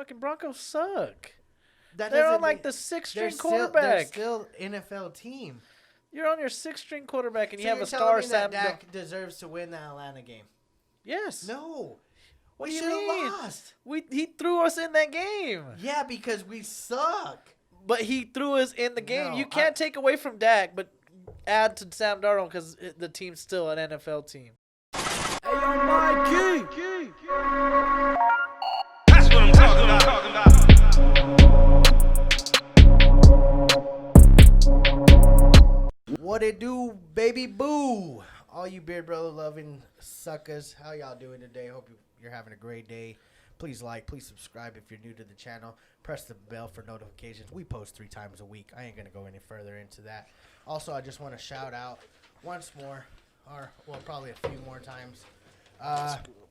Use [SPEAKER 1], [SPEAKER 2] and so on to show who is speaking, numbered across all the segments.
[SPEAKER 1] fucking Broncos suck.
[SPEAKER 2] That
[SPEAKER 1] They're
[SPEAKER 2] doesn't
[SPEAKER 1] on like
[SPEAKER 2] mean-
[SPEAKER 1] the sixth
[SPEAKER 2] they're
[SPEAKER 1] string
[SPEAKER 2] still-
[SPEAKER 1] quarterback.
[SPEAKER 2] They're still NFL team.
[SPEAKER 1] You're on your sixth string quarterback, and you have
[SPEAKER 2] you're
[SPEAKER 1] a
[SPEAKER 2] telling
[SPEAKER 1] star
[SPEAKER 2] me that
[SPEAKER 1] Sam.
[SPEAKER 2] Dak deserves to win the Atlanta game?
[SPEAKER 1] Yes.
[SPEAKER 2] No.
[SPEAKER 1] What
[SPEAKER 2] We
[SPEAKER 1] do you
[SPEAKER 2] should
[SPEAKER 1] mean?
[SPEAKER 2] have lost.
[SPEAKER 1] He threw us in that game.
[SPEAKER 2] Yeah, because we suck.
[SPEAKER 1] But he threw us in the game.
[SPEAKER 2] No,
[SPEAKER 1] You can't take away from Dak, but add to Sam Darnold because the team's still an NFL team.
[SPEAKER 3] Hey, yo, Mikey.
[SPEAKER 4] That's what I'm talking about.
[SPEAKER 2] What it do, baby boo? All you Beard Brother loving suckers, how y'all doing today? Hope you're having a great day. Please like, please subscribe if you're new to the channel. Press the bell for notifications. We post 3 times a week. I ain't going to go any further into that. Also, I just want to shout out once more, or well, probably a few more times,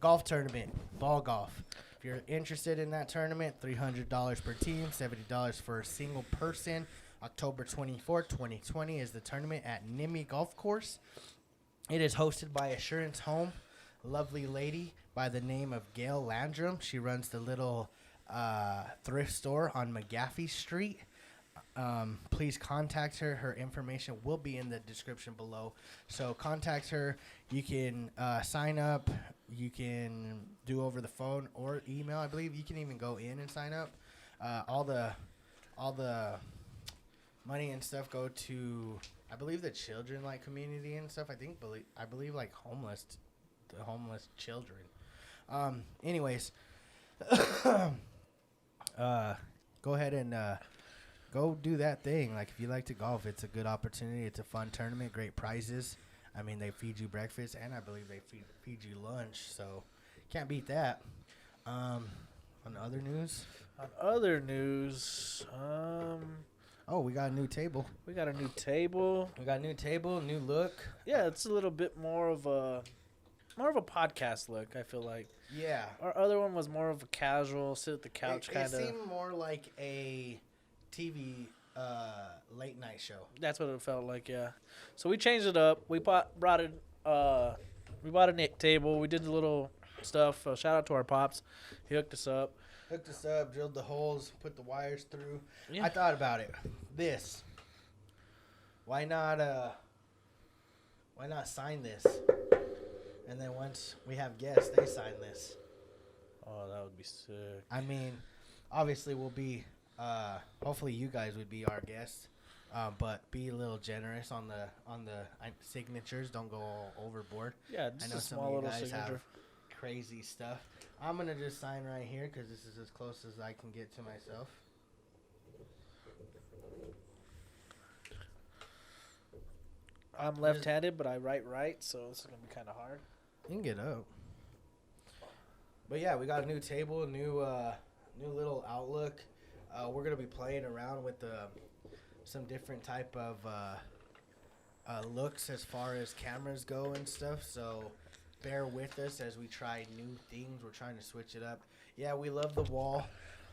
[SPEAKER 2] golf tournament, ball golf. If you're interested in that tournament, $300 per team, $70 for a single person. October 24th, 2020 is the tournament at Nimi Golf Course. It is hosted by Assurance Home, a lovely lady by the name of Gale Landrum. She runs the little thrift store on McGaffey Street. Please contact her. Her information will be in the description below. So contact her. You can sign up. You can do over the phone or email. I believe you can even go in and sign up. All the money and stuff go to, I believe, the children like community and stuff. I believe like the homeless children. Anyways, go ahead and go do that thing. Like if you like to golf, it's a good opportunity. It's a fun tournament, great prizes. I mean, they feed you breakfast and I believe they feed you lunch, so can't beat that. On other news, oh, we got a new table.
[SPEAKER 1] We got a new table.
[SPEAKER 2] New look.
[SPEAKER 1] Yeah, it's a little bit more of a podcast look, I feel like.
[SPEAKER 2] Yeah.
[SPEAKER 1] Our other one was more of a casual, sit at the couch kind
[SPEAKER 2] It
[SPEAKER 1] of.
[SPEAKER 2] seemed more like a TV late night show.
[SPEAKER 1] That's what it felt like, yeah. So we changed it up. We bought a table. We did the little stuff. Shout out to our pops. He hooked us up.
[SPEAKER 2] Drilled the holes, put the wires through.
[SPEAKER 1] Yeah.
[SPEAKER 2] I thought about it. Why not sign this? And then once we have guests, they sign this.
[SPEAKER 1] Oh, that would be sick.
[SPEAKER 2] I mean, obviously we'll be hopefully you guys would be our guests. But be a little generous on the signatures. Don't go all overboard.
[SPEAKER 1] Yeah,
[SPEAKER 2] I
[SPEAKER 1] just
[SPEAKER 2] know
[SPEAKER 1] a
[SPEAKER 2] some
[SPEAKER 1] small
[SPEAKER 2] of you
[SPEAKER 1] little
[SPEAKER 2] guys
[SPEAKER 1] signature.
[SPEAKER 2] have crazy stuff. I'm gonna just sign right here because this is as close as I can get to myself.
[SPEAKER 1] I'm left-handed, but I write right, so this is gonna be kind of hard.
[SPEAKER 2] You can get up. But yeah, we got a new table, new little outlook. We're gonna be playing around with some different type of looks as far as cameras go and stuff. So bear with us as we try new things. We're trying to switch it up. Yeah, we love the wall.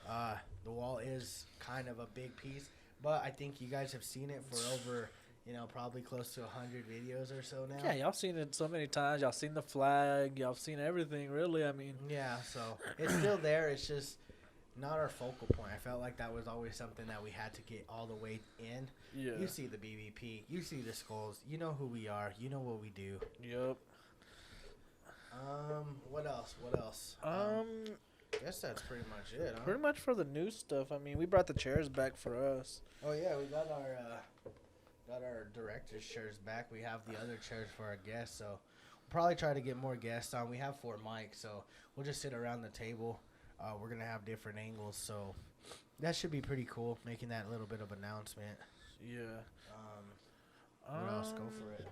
[SPEAKER 2] The wall is kind of a big piece, but I think you guys have seen it for over, probably close to 100 videos or so now.
[SPEAKER 1] Yeah, y'all seen it so many times. Y'all seen the flag. Y'all seen everything, really. I mean.
[SPEAKER 2] Yeah, so it's still there. It's just not our focal point. I felt like that was always something that we had to get all the way in.
[SPEAKER 1] Yeah.
[SPEAKER 2] You see the BVP. You see the skulls. You know who we are. You know what we do.
[SPEAKER 1] Yep.
[SPEAKER 2] What else? Guess that's pretty much it, huh?
[SPEAKER 1] Pretty much for the new stuff. I mean, we brought the chairs back for us.
[SPEAKER 2] Oh yeah, we got our director's chairs back. We have the other chairs for our guests, so we'll probably try to get more guests on. We have 4 mics, so we'll just sit around the table. We're gonna have different angles, so that should be pretty cool. Making that little bit of announcement.
[SPEAKER 1] Yeah.
[SPEAKER 2] What else? Go for it.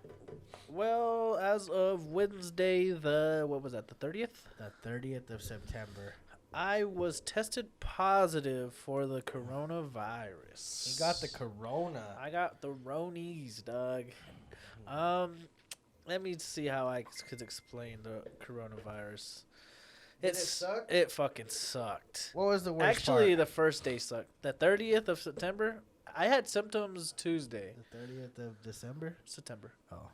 [SPEAKER 1] Well, as of Wednesday, the 30th?
[SPEAKER 2] The 30th of September.
[SPEAKER 1] I was tested positive for the coronavirus.
[SPEAKER 2] You got the corona.
[SPEAKER 1] I got the Ronies, dog. Let me see how I could explain the coronavirus.
[SPEAKER 2] Did it suck?
[SPEAKER 1] It fucking sucked.
[SPEAKER 2] What was the worst
[SPEAKER 1] Actually,
[SPEAKER 2] part?
[SPEAKER 1] the first day sucked. The 30th of September, I had symptoms Tuesday.
[SPEAKER 2] The 30th of December?
[SPEAKER 1] September.
[SPEAKER 2] Oh.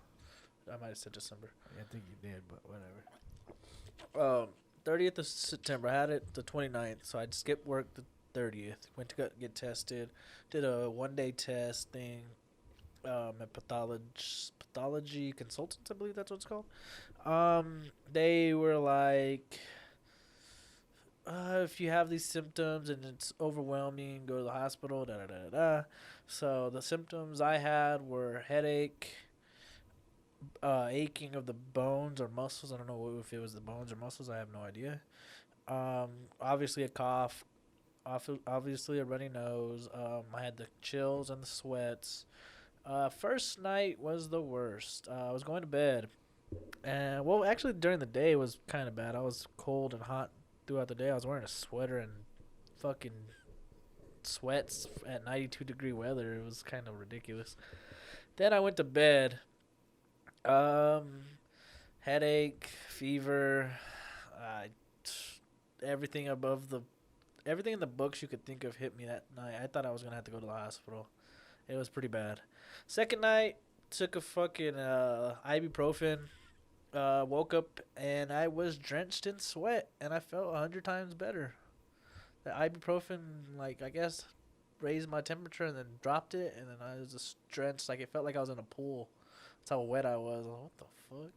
[SPEAKER 1] I might have said December.
[SPEAKER 2] I think you did, but whatever.
[SPEAKER 1] 30th of September. I had it the 29th, so I'd skip work the 30th. Went to get tested. Did a 1-day test thing. At pathology consultants, I believe that's what it's called. They were like, if you have these symptoms and it's overwhelming, go to the hospital. Da da da da. So the symptoms I had were headache, aching of the bones or muscles. I don't know if it was the bones or muscles. I have no idea. Obviously a cough. Obviously a runny nose. I had the chills and the sweats. First night was the worst. I was going to bed, and well, actually during the day it was kind of bad. I was cold and hot throughout the day. I was wearing a sweater and fucking sweats at 92-degree weather. It was kind of ridiculous. Then I went to bed. Headache, fever, everything in the books you could think of hit me that night. I thought I was gonna have to go to the hospital. It was pretty bad. Second night, took a fucking ibuprofen. Woke up and I was drenched in sweat, and I felt 100 times better. The ibuprofen, like, I guess, raised my temperature and then dropped it, and then I was just drenched. Like, it felt like I was in a pool. That's how wet I was. Like, what the fuck?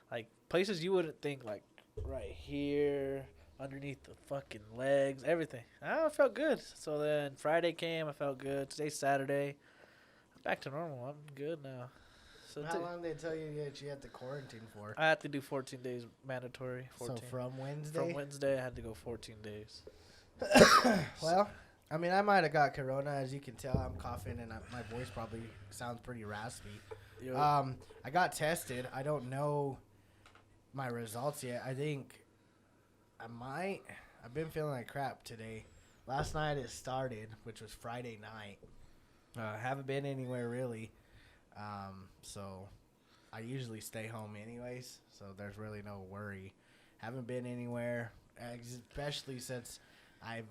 [SPEAKER 1] Like, places you wouldn't think, like, right here, underneath the fucking legs, everything. I felt good. So then Friday came, I felt good. Today's Saturday. I'm back to normal. I'm good now. So
[SPEAKER 2] How long did they tell you that you had to quarantine for?
[SPEAKER 1] I had to do 14 days mandatory. 14.
[SPEAKER 2] So from Wednesday?
[SPEAKER 1] From Wednesday, I had to go 14 days.
[SPEAKER 2] Well, I mean, I might have got corona. As you can tell, I'm coughing, and my voice probably sounds pretty raspy.
[SPEAKER 1] Yo.
[SPEAKER 2] I got tested. I don't know my results yet. I think I might. I've been feeling like crap today. Last night it started, which was Friday night. Haven't been anywhere really. So I usually stay home anyways, so there's really no worry. Haven't been anywhere, especially since I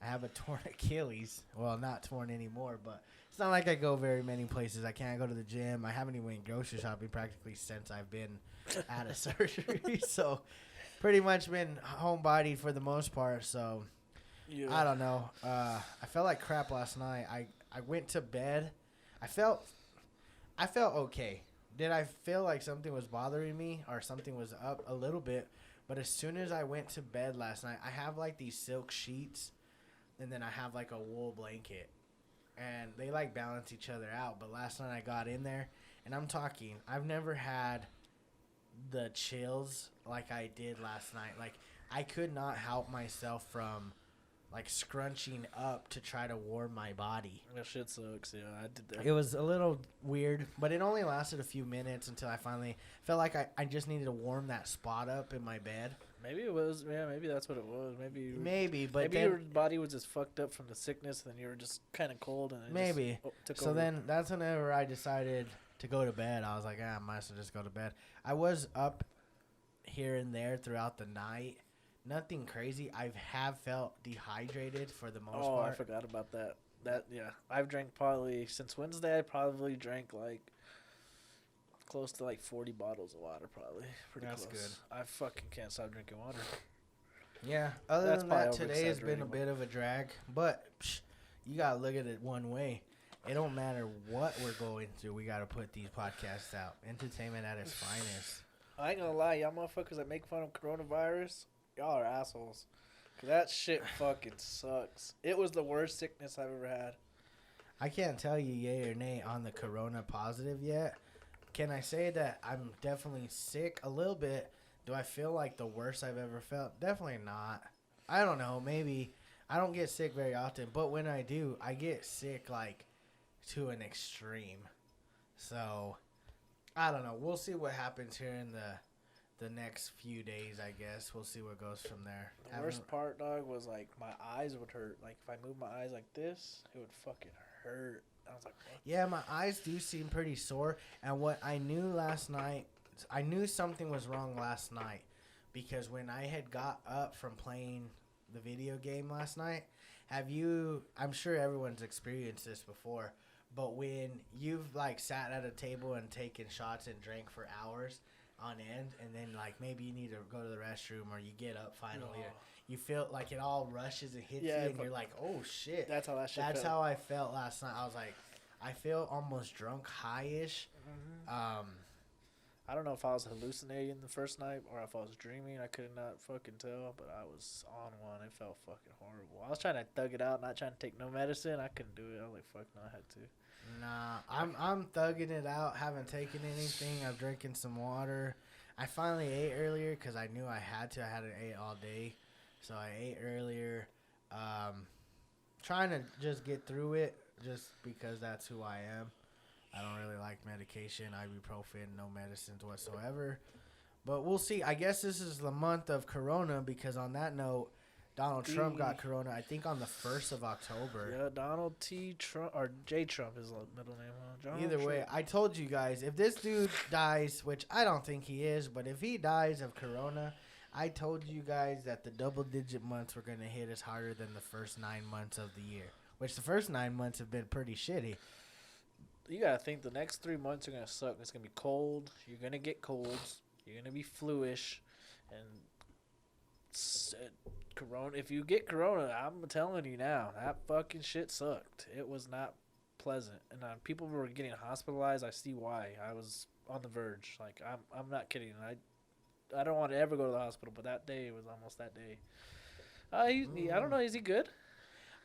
[SPEAKER 2] have a torn Achilles. Well, not torn anymore, but it's not like I go very many places. I can't go to the gym. I haven't even went grocery shopping practically since I've been out of surgery. So pretty much been homebody for the most part. So
[SPEAKER 1] Yeah.
[SPEAKER 2] I don't know. I felt like crap last night. I went to bed. I felt okay. Did I feel like something was bothering me or something was up a little bit? But as soon as I went to bed last night, I have like these silk sheets, and then I have like a wool blanket, and they like balance each other out. But last night I got in there, and I'm talking, I've never had the chills like I did last night. Like, I could not help myself from like scrunching up to try to warm my body.
[SPEAKER 1] That shit sucks. Yeah, I did that.
[SPEAKER 2] It was a little weird, but it only lasted a few minutes until I finally felt like I just needed to warm that spot up in my bed.
[SPEAKER 1] Maybe it was. Yeah, maybe that's what it was. Maybe,
[SPEAKER 2] But
[SPEAKER 1] maybe
[SPEAKER 2] then,
[SPEAKER 1] your body was just fucked up from the sickness, and you were just kind of cold, and it just took
[SPEAKER 2] So
[SPEAKER 1] over.
[SPEAKER 2] then that's whenever I decided to go to bed. I was like, I might as well just go to bed. I was up here and there throughout the night. Nothing crazy. I have felt dehydrated for the most part.
[SPEAKER 1] I forgot about that. Yeah, I've drank probably since Wednesday. I probably drank like close to like 40 bottles of water. Probably pretty
[SPEAKER 2] That's
[SPEAKER 1] close.
[SPEAKER 2] good.
[SPEAKER 1] I fucking can't stop drinking water.
[SPEAKER 2] Yeah. Other
[SPEAKER 1] That's
[SPEAKER 2] than that,
[SPEAKER 1] probably
[SPEAKER 2] today has been a
[SPEAKER 1] over-exaggerating,
[SPEAKER 2] bit of a drag. But you gotta look at it one way. It don't matter what we're going through. We gotta put these podcasts out. Entertainment at its finest.
[SPEAKER 1] I ain't gonna lie, y'all motherfuckers that make fun of coronavirus, y'all are assholes. 'Cause that shit fucking sucks. It was the worst sickness I've ever had.
[SPEAKER 2] I can't tell you yay or nay on the corona positive yet. Can I say that I'm definitely sick a little bit? Do I feel like the worst I've ever felt? Definitely not. I don't know. Maybe. I don't get sick very often, but when I do, I get sick like to an extreme. So I don't know. We'll see what happens here in the next few days, I guess. We'll see what goes from there.
[SPEAKER 1] The worst part, dog, was like my eyes would hurt. Like if I moved my eyes like this, it would fucking hurt. I was like, what?
[SPEAKER 2] Yeah, my eyes do seem pretty sore. And what I knew last night, I knew something was wrong last night. Because when I had got up from playing the video game last night, I'm sure everyone's experienced this before, but when you've like sat at a table and taken shots and drank for hours on end, and then like maybe you need to go to the restroom or you get up finally.
[SPEAKER 1] Oh.
[SPEAKER 2] You feel like it all rushes and hits
[SPEAKER 1] Yeah,
[SPEAKER 2] you, and you're like, oh shit.
[SPEAKER 1] That's how that shit
[SPEAKER 2] That's
[SPEAKER 1] felt.
[SPEAKER 2] how I felt last night. I was like, I feel almost drunk, high-ish.
[SPEAKER 1] I don't know if I was hallucinating the first night or if I was dreaming. I could not fucking tell, but I was on one. It felt fucking horrible. I was trying to thug it out, not trying to take no medicine. I couldn't do it. I was like, fuck no, I had to.
[SPEAKER 2] Nah, I'm thugging it out. Haven't taken anything. I'm drinking some water. I finally ate earlier because I knew I had to. I hadn't ate all day, so I ate earlier. Trying to just get through it, just because that's who I am. I don't really like medication, ibuprofen, no medicines whatsoever. But we'll see. I guess this is the month of Corona because on that note, Donald Trump got Corona, I think, on the 1st of October.
[SPEAKER 1] Yeah, Donald T. Trump, or J. Trump is the middle name. Donald
[SPEAKER 2] Either way,
[SPEAKER 1] Trump.
[SPEAKER 2] I told you guys, if this dude dies, which I don't think he is, but if he dies of Corona, I told you guys that the double-digit months were going to hit us harder than the first 9 months of the year, which the first 9 months have been pretty shitty.
[SPEAKER 1] You gotta think the next 3 months are gonna suck. It's gonna be cold. You're gonna get colds. You're gonna be flu-ish, and Corona. If you get Corona, I'm telling you now, that fucking shit sucked. It was not pleasant, and people were getting hospitalized. I see why. I was on the verge. Like I'm not kidding. I don't want to ever go to the hospital, but that day was almost that day. I don't know. Is he good?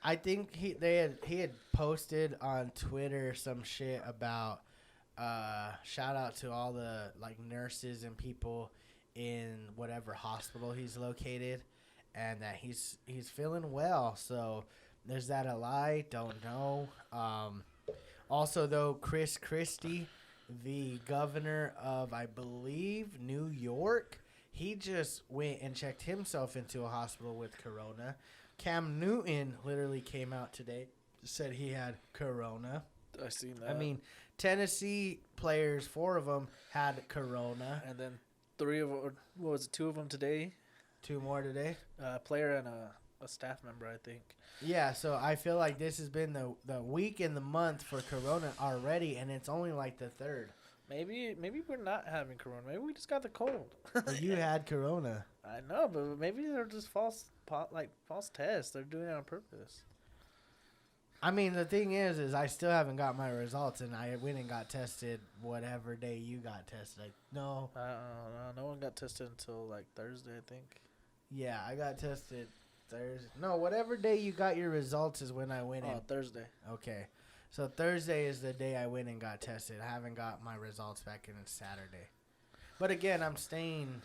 [SPEAKER 2] I think he had posted on Twitter some shit about shout out to all the like nurses and people in whatever hospital he's located, and that he's feeling well. So there's that a lie? Don't know. Also though, Chris Christie, the governor of I believe New York, he just went and checked himself into a hospital with Corona. Cam Newton literally came out today, said he had Corona.
[SPEAKER 1] I seen that.
[SPEAKER 2] I mean, Tennessee players, 4 of them had Corona.
[SPEAKER 1] and then 3 of them, what was it? 2 of them today.
[SPEAKER 2] 2 more today.
[SPEAKER 1] A player and a staff member, I think.
[SPEAKER 2] Yeah, so I feel like this has been the week and the month for Corona already, and it's only like the 3rd.
[SPEAKER 1] Maybe we're not having Corona. Maybe we just got the cold.
[SPEAKER 2] But you had Corona.
[SPEAKER 1] I know, but maybe they're just false tests. They're doing it on purpose.
[SPEAKER 2] I mean, the thing is I still haven't got my results, and I went and got tested whatever day you got tested. No.
[SPEAKER 1] No one got tested until like Thursday, I think.
[SPEAKER 2] Yeah, I got tested Thursday. No, whatever day you got your results is when I went in.
[SPEAKER 1] Oh, Thursday.
[SPEAKER 2] Okay. So Thursday is the day I went and got tested. I haven't got my results back in Saturday. But again, I'm staying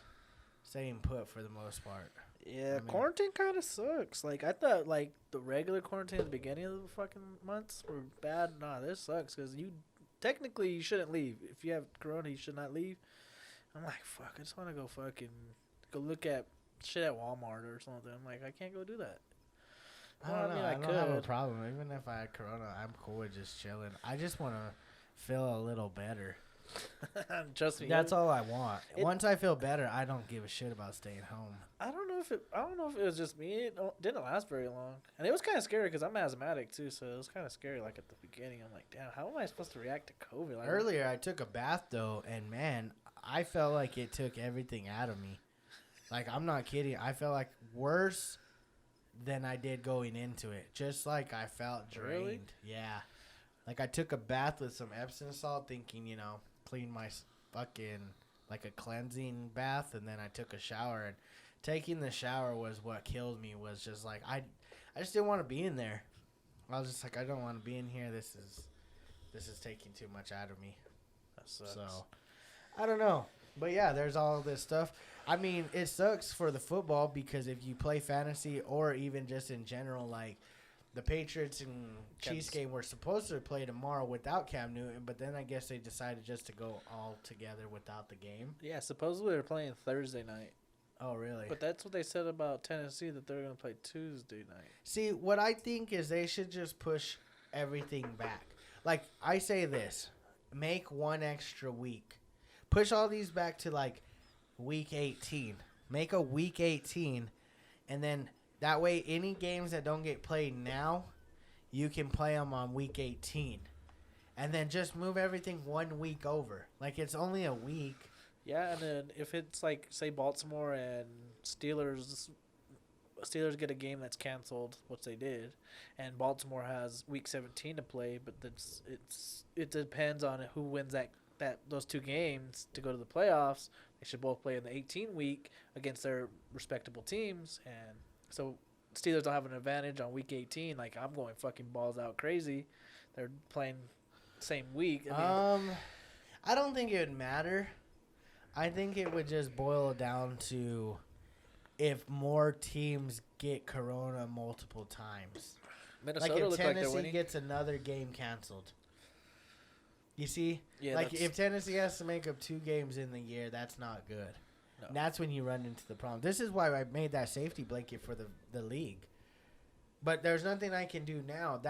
[SPEAKER 2] put for the most part.
[SPEAKER 1] Yeah, quarantine kind of sucks. Like, I thought, like, the regular quarantine at the beginning of the fucking months were bad. Nah, this sucks because technically you shouldn't leave. If you have Corona, you should not leave. I'm like, fuck, I just want to go look at shit at Walmart or something. I'm like, I can't go do that.
[SPEAKER 2] I don't know. I don't have a problem. Even if I had Corona, I'm cool with just chilling. I just want to feel a little better.
[SPEAKER 1] Trust me.
[SPEAKER 2] That's all I want. Once I feel better, I don't give a shit about staying home.
[SPEAKER 1] I don't know if it was just me. It didn't last very long, and it was kind of scary because I'm asthmatic too. So it was kind of scary. Like at the beginning, I'm like, damn, how am I supposed to react to COVID? Like,
[SPEAKER 2] Earlier, I took a bath though, and man, I felt like it took everything out of me. Like, I'm not kidding. I felt like worse than I did going into it. Just like I felt drained.
[SPEAKER 1] Really?
[SPEAKER 2] Yeah. Like I took a bath with some Epsom salt, thinking, clean my fucking like a cleansing bath, and then I took a shower, and taking the shower was what killed me. Was just like I just didn't want to be in there. I was just like, I don't want to be in here. This is taking too much out of me.
[SPEAKER 1] that sucks.
[SPEAKER 2] So I don't know, but yeah, there's all this stuff. I mean, it sucks for the football because if you play fantasy or even just in general, like the Patriots and Chiefs game were supposed to play tomorrow without Cam Newton, but then I guess they decided just to go all together without the game.
[SPEAKER 1] Yeah, supposedly they're playing Thursday night.
[SPEAKER 2] Oh, really?
[SPEAKER 1] But that's what they said about Tennessee, that they're going to play Tuesday night.
[SPEAKER 2] See, what I think is they should just push everything back. Like, I say this. Make 1 extra week. Push all these back to, like, week 18. Make a week 18. And then that way, any games that don't get played now, you can play them on week 18. And then just move everything 1 week over. Like, it's only a week.
[SPEAKER 1] Yeah, and then if it's like say Baltimore and Steelers get a game that's canceled, which they did, and Baltimore has Week 17 to play, but it depends on who wins that those two games to go to the playoffs. They should both play in the 18 week against their respectable teams, and so Steelers don't have an advantage on Week 18. Like I'm going fucking balls out crazy. They're playing same week.
[SPEAKER 2] I don't think it would matter. I think it would just boil down to if more teams get corona multiple times.
[SPEAKER 1] Minnesota
[SPEAKER 2] Like if
[SPEAKER 1] looked like they're
[SPEAKER 2] Tennessee
[SPEAKER 1] winning.
[SPEAKER 2] gets another game canceled. You see?
[SPEAKER 1] Yeah,
[SPEAKER 2] like
[SPEAKER 1] that's-
[SPEAKER 2] if Tennessee has to make up 2 games in the year, that's not good.
[SPEAKER 1] No.
[SPEAKER 2] And that's when you run into the problem. This is why I made that safety blanket for the league. But there's nothing I can do now.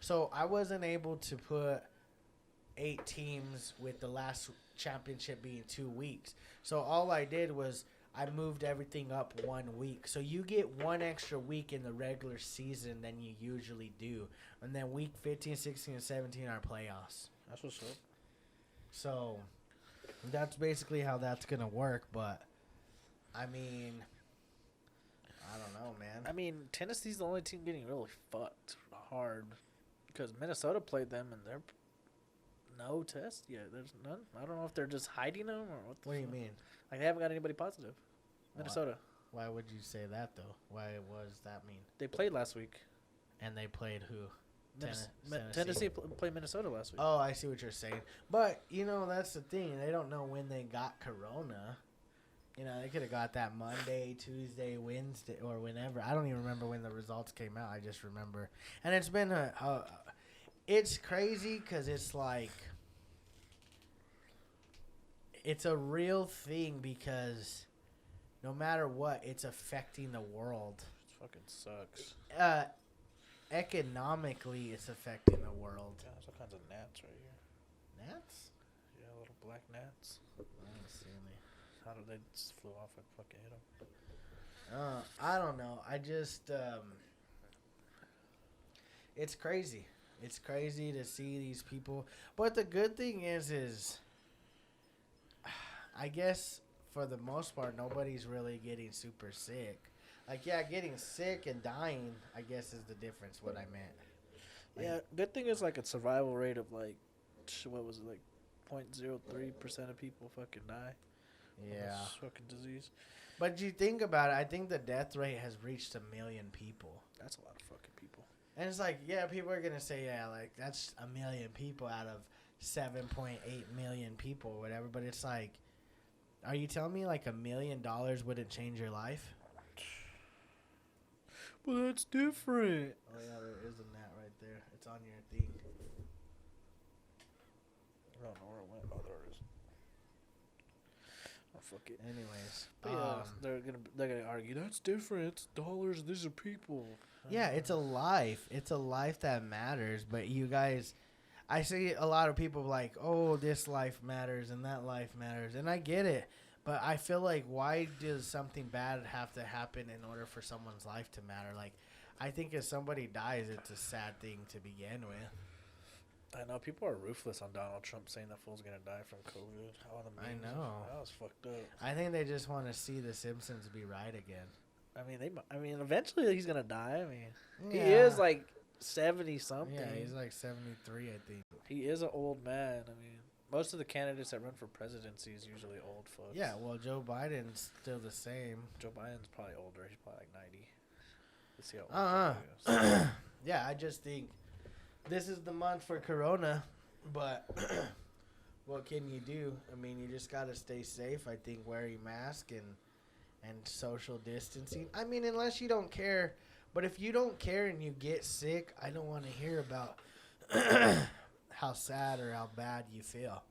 [SPEAKER 2] So I wasn't able to put 8 teams with the last championship being 2 weeks. So all I did was I moved everything up 1 week. So you get 1 extra week in the regular season than you usually do. And then week 15, 16, and 17 are playoffs.
[SPEAKER 1] That's what's up.
[SPEAKER 2] So that's basically how that's going to work. But, I mean, I don't know, man.
[SPEAKER 1] I mean, Tennessee's the only team getting really fucked hard because Minnesota played them and they're no test yet. There's none. I don't know if they're just hiding them or what.
[SPEAKER 2] What do you mean?
[SPEAKER 1] Like they haven't got anybody positive. Minnesota.
[SPEAKER 2] Why would you say that, though? What does that mean?
[SPEAKER 1] They played last week.
[SPEAKER 2] And they played who?
[SPEAKER 1] Tennessee played Minnesota last week.
[SPEAKER 2] Oh, I see what you're saying. But, that's the thing. They don't know when they got corona. They could have got that Monday, Tuesday, Wednesday, or whenever. I don't even remember when the results came out. I just remember. And it's been it's crazy because it's like, it's a real thing because no matter what, it's affecting the world.
[SPEAKER 1] It fucking sucks.
[SPEAKER 2] Economically, it's affecting the world.
[SPEAKER 1] Yeah, there's all kinds of gnats right here.
[SPEAKER 2] Gnats?
[SPEAKER 1] Yeah, little black gnats.
[SPEAKER 2] I don't see any.
[SPEAKER 1] How did they just flew off? I fucking hit them.
[SPEAKER 2] I don't know. I just, it's crazy. It's crazy to see these people. But the good thing is I guess for the most part, nobody's really getting super sick. Like, yeah, getting sick and dying, I guess, is the difference, what I meant.
[SPEAKER 1] Yeah, good thing is like a survival rate of like, what was it, like 0.03% of people fucking die.
[SPEAKER 2] Yeah.
[SPEAKER 1] From this fucking disease.
[SPEAKER 2] But you think about it, I think the death rate has reached 1 million people.
[SPEAKER 1] That's a lot of fucking people.
[SPEAKER 2] And it's like, yeah, people are going to say, yeah, like, that's 1 million people out of 7.8 million people or whatever. But it's like, are you telling me like $1 million wouldn't change your life?
[SPEAKER 1] Well, that's different.
[SPEAKER 2] Oh, yeah, there is a gnat right there. It's on your thing.
[SPEAKER 1] I don't know where it went. Oh, there it is. Oh, fuck it.
[SPEAKER 2] Anyways.
[SPEAKER 1] But yeah, they're gonna argue that's different. It's dollars. These are people.
[SPEAKER 2] Yeah, it's a life. It's a life that matters. But you guys, I see a lot of people like, oh, this life matters and that life matters. And I get it. But I feel like, why does something bad have to happen in order for someone's life to matter? Like, I think if somebody dies, it's a sad thing to begin with.
[SPEAKER 1] I know people are ruthless on Donald Trump saying that fool's gonna die from COVID.
[SPEAKER 2] I know.
[SPEAKER 1] That was fucked up.
[SPEAKER 2] I think they just want to see the Simpsons be right again.
[SPEAKER 1] I mean, eventually he's gonna die. I mean, he
[SPEAKER 2] Yeah.
[SPEAKER 1] is like 70 something.
[SPEAKER 2] Yeah, he's like 73, I think.
[SPEAKER 1] He is an old man. I mean, most of the candidates that run for presidency is usually old folks.
[SPEAKER 2] Yeah, well, Joe Biden's still the same.
[SPEAKER 1] Joe Biden's probably older. He's probably like 90. Let's see how old he is.
[SPEAKER 2] Yeah, I just think this is the month for Corona, but what can you do? I mean, you just got to stay safe. I think wear your mask and social distancing. I mean, unless you don't care. But if you don't care and you get sick, I don't want to hear about how sad or how bad you feel.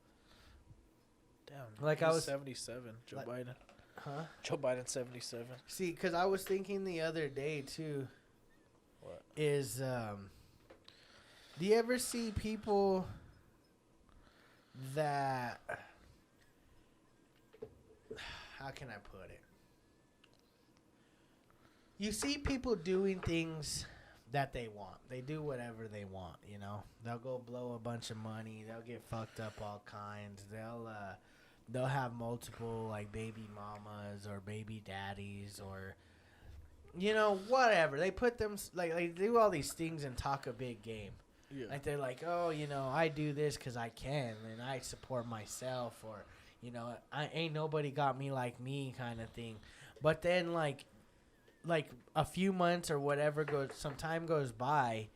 [SPEAKER 1] Damn.
[SPEAKER 2] Like
[SPEAKER 1] he's
[SPEAKER 2] I was
[SPEAKER 1] 77. Joe
[SPEAKER 2] like-
[SPEAKER 1] Biden.
[SPEAKER 2] Huh?
[SPEAKER 1] Joe Biden 77.
[SPEAKER 2] See, because I was thinking the other day, too,
[SPEAKER 1] What?
[SPEAKER 2] is, do you ever see people that, how can I put it? You see people doing things that they want. They do whatever they want, you know. They'll go blow a bunch of money. They'll get fucked up all kinds. they'll have multiple like baby mamas or baby daddies or whatever. They put them like they do all these things and talk a big game.
[SPEAKER 1] Yeah.
[SPEAKER 2] Like they're like, oh, I do this because I can and I support myself, or I ain't nobody got me like me kind of thing. But then like a few months or whatever some time goes by,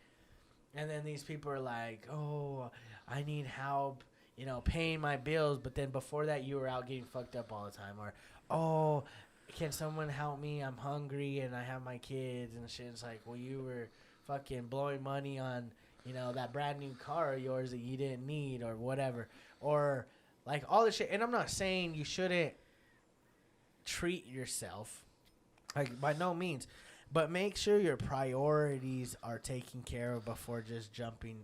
[SPEAKER 2] and then these people are like, oh, I need help, paying my bills. But then before that, you were out getting fucked up all the time, or oh, can someone help me? I'm hungry and I have my kids and shit. It's like, well, you were fucking blowing money on that brand new car of yours that you didn't need or whatever. Or like all this shit. And I'm not saying you shouldn't treat yourself, like by no means, but make sure your priorities are taken care of before just jumping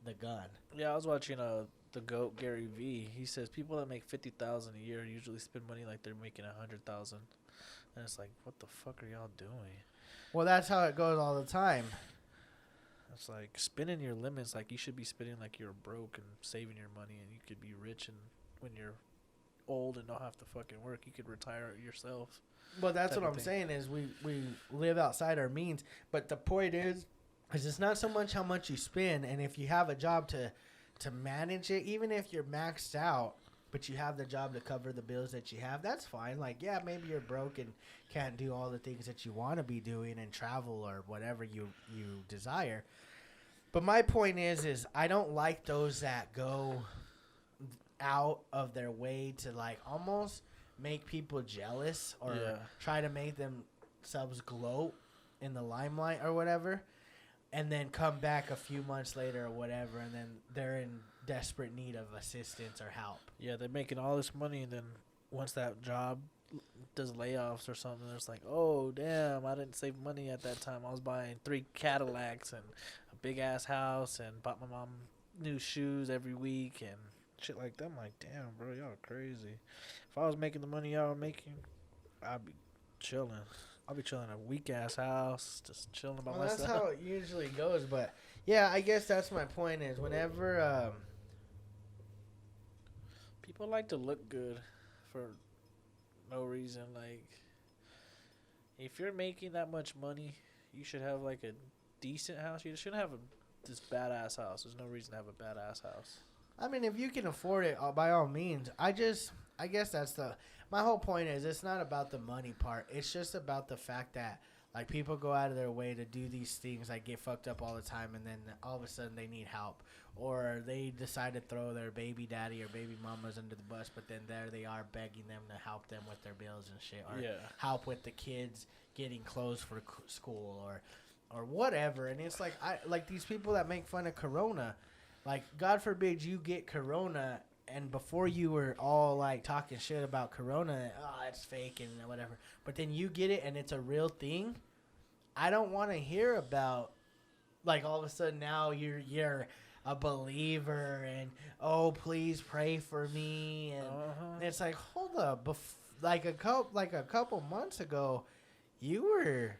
[SPEAKER 2] the gun.
[SPEAKER 1] Yeah, I was watching the GOAT Gary V. He says people that make 50,000 a year usually spend money like they're making 100,000, and it's like, what the fuck are y'all doing?
[SPEAKER 2] Well, that's how it goes all the time.
[SPEAKER 1] It's like spending your limits. Like you should be spending like you're broke and saving your money, and you could be rich, and when you're old and don't have to fucking work, you could retire yourself.
[SPEAKER 2] Well, that's what I'm saying is we live outside our means. But the point is it's not so much how much you spend, and if you have a job to manage it, even if you're maxed out, but you have the job to cover the bills that you have, that's fine. Like, yeah, maybe you're broke and can't do all the things that you want to be doing and travel or whatever you desire. But my point is I don't like those that go out of their way to like almost make people jealous or try to make themselves gloat in the limelight or whatever, and then come back a few months later or whatever, and then they're in desperate need of assistance or help.
[SPEAKER 1] Yeah, they're making all this money, and then once that job does layoffs or something, it's like, oh, damn, I didn't save money at that time. I was buying 3 Cadillacs and a big-ass house and bought my mom new shoes every week and shit like that. I'm like, damn, bro, y'all crazy. If I was making the money y'all are making, I'd be chilling. I'll be chilling in a weak-ass house, just chilling by myself.
[SPEAKER 2] That's how it usually goes, but yeah, I guess that's my point is whenever
[SPEAKER 1] people like to look good for no reason. Like, if you're making that much money, you should have like a decent house. You shouldn't have this badass house. There's no reason to have a badass house.
[SPEAKER 2] I mean, if you can afford it, by all means. I guess that's my whole point is it's not about the money part. It's just about the fact that like people go out of their way to do these things, like get fucked up all the time, and then all of a sudden they need help, or they decide to throw their baby daddy or baby mamas under the bus, but then there they are begging them to help them with their bills and shit, or help with the kids getting clothes for school or whatever. And it's like like these people that make fun of Corona, like God forbid you get Corona. And before you were all like talking shit about Corona, oh, it's fake and whatever. But then you get it and it's a real thing. I don't want to hear about like all of a sudden now you're a believer and oh please pray for me and it's like hold up, like a couple months ago, you were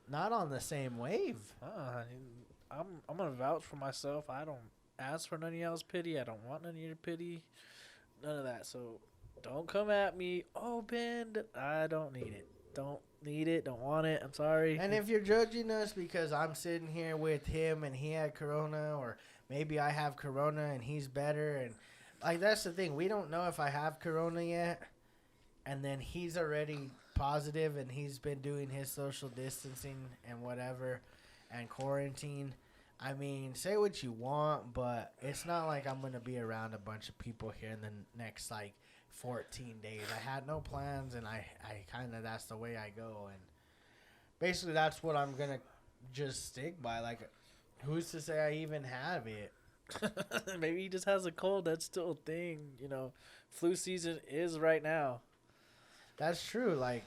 [SPEAKER 2] not on the same wave.
[SPEAKER 1] I'm gonna vouch for myself. I don't ask for none of y'all's pity. I don't want none of your pity. None of that. So don't come at me. Oh, Ben, I don't need it. Don't need it. Don't want it. I'm sorry.
[SPEAKER 2] And if you're judging us because I'm sitting here with him and he had Corona, or maybe I have Corona and he's better, and like that's the thing. We don't know if I have Corona yet, and then he's already positive and he's been doing his social distancing and whatever and quarantine. I mean, say what you want, but it's not like I'm going to be around a bunch of people here in the next, like, 14 days. I had no plans, and I kind of, that's the way I go. And basically, that's what I'm going to just stick by. Like, who's to say I even have it?
[SPEAKER 1] Maybe he just has a cold. That's still a thing. You know, flu season is right now.
[SPEAKER 2] That's true. Like,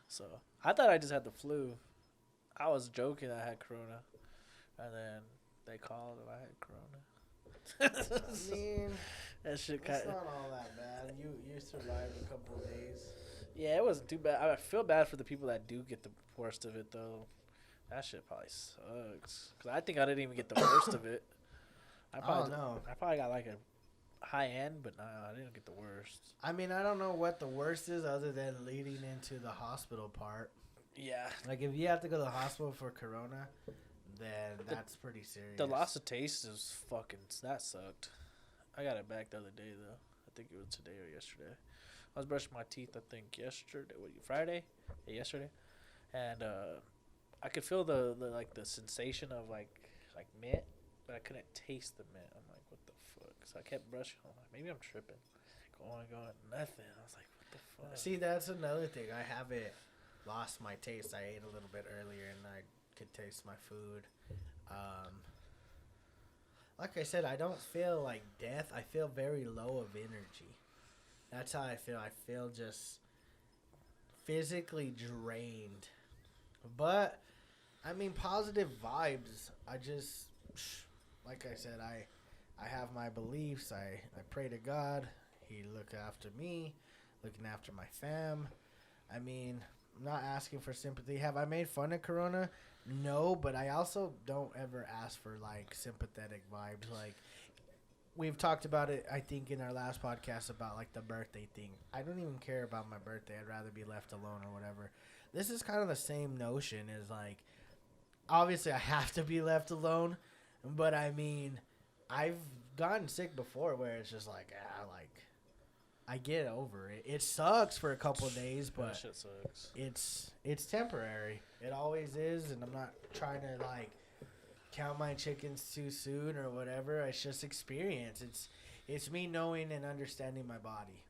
[SPEAKER 1] so I thought I just had the flu. I was joking I had Corona, and then they called and I had Corona.
[SPEAKER 2] I mean,
[SPEAKER 1] that shit
[SPEAKER 2] it's not all that bad. You survived a couple of days.
[SPEAKER 1] Yeah, it wasn't too bad. I feel bad for the people that do get the worst of it, though. That shit probably sucks. Because I think I didn't even get the worst of it.
[SPEAKER 2] I don't know.
[SPEAKER 1] I probably got like high end, but I didn't get the worst.
[SPEAKER 2] I mean, I don't know what the worst is other than leading into the hospital part.
[SPEAKER 1] Yeah.
[SPEAKER 2] Like, if you have to go to the hospital for corona, then that's pretty serious.
[SPEAKER 1] The loss of taste is fucking, that sucked. I got it back the other day, though. I think it was today or yesterday. I was brushing my teeth, I think, yesterday. Friday? Yeah, yesterday. And I could feel the sensation of, like mint, but I couldn't taste the mint. I'm like, what the fuck? So I kept brushing. I'm like, maybe I'm tripping. Going, nothing. I was like, what the fuck?
[SPEAKER 2] See, that's another thing. I haven't lost my taste. I ate a little bit earlier, and I could taste my food. Like I said, I don't feel like death. I feel very low of energy. That's how I feel. I feel just physically drained. But, I mean, positive vibes. I just, like I said, I have my beliefs. I pray to God. He look after me, looking after my fam. I mean, I'm not asking for sympathy. Have I made fun of Corona? No, but I also don't ever ask for, like, sympathetic vibes. Like, we've talked about it, I think, in our last podcast about, like, the birthday thing. I don't even care about my birthday. I'd rather be left alone or whatever. This is kind of the same notion as, like, obviously I have to be left alone, but, I mean, I've gotten sick before where it's just like, I get over it. It sucks for a couple of days, but
[SPEAKER 1] that shit sucks.
[SPEAKER 2] It's temporary. It always is, and I'm not trying to, like, count my chickens too soon or whatever. It's just experience. It's me knowing and understanding my body.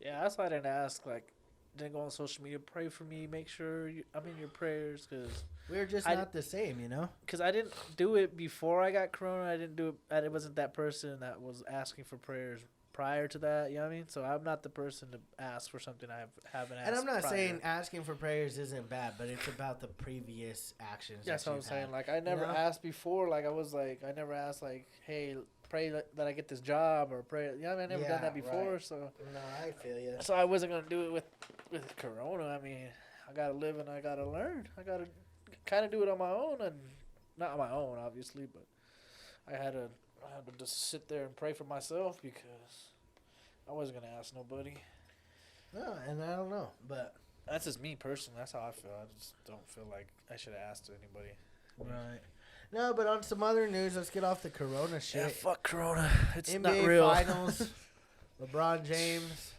[SPEAKER 1] Yeah, that's why I didn't ask. Like, didn't go on social media, pray for me, make sure I'm in your prayers, because
[SPEAKER 2] we're just not the same, you know.
[SPEAKER 1] Because I didn't do it before I got corona. I didn't do it. I wasn't that person that was asking for prayers prior to that. You know what I mean? So I'm not the person to ask for something I haven't asked.
[SPEAKER 2] And I'm not
[SPEAKER 1] prior.
[SPEAKER 2] saying asking for prayers isn't bad, but it's about the previous actions.
[SPEAKER 1] That's what I'm saying. Like, I never asked before. Like, I never asked, like, hey, pray that I get this job, or pray. You know what I mean? I never done that before. Right. So
[SPEAKER 2] no, I feel you.
[SPEAKER 1] So I wasn't gonna do it with corona. I mean, I gotta live and I gotta learn. I gotta kind of do it on my own, and not on my own, obviously, but I had to just sit there and pray for myself, because I wasn't gonna ask nobody.
[SPEAKER 2] No, and I don't know, but
[SPEAKER 1] that's just me personally. That's how I feel. I just don't feel like I should have asked anybody.
[SPEAKER 2] Right. No, but on some other news, let's get off the corona shit.
[SPEAKER 1] Yeah, fuck corona. It's
[SPEAKER 2] NBA
[SPEAKER 1] not real.
[SPEAKER 2] Finals. LeBron James,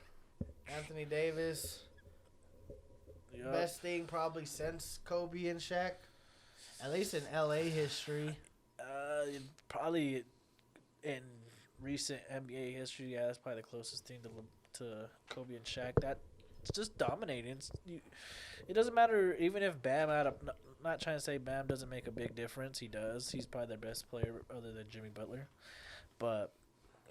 [SPEAKER 2] Anthony Davis. Yep. Best thing probably since Kobe and Shaq, at least in LA history.
[SPEAKER 1] Probably in recent NBA history, yeah, that's probably the closest thing to Kobe and Shaq. That's just dominating. It doesn't matter, even if Bam not trying to say Bam doesn't make a big difference. He does. He's probably their best player other than Jimmy Butler. But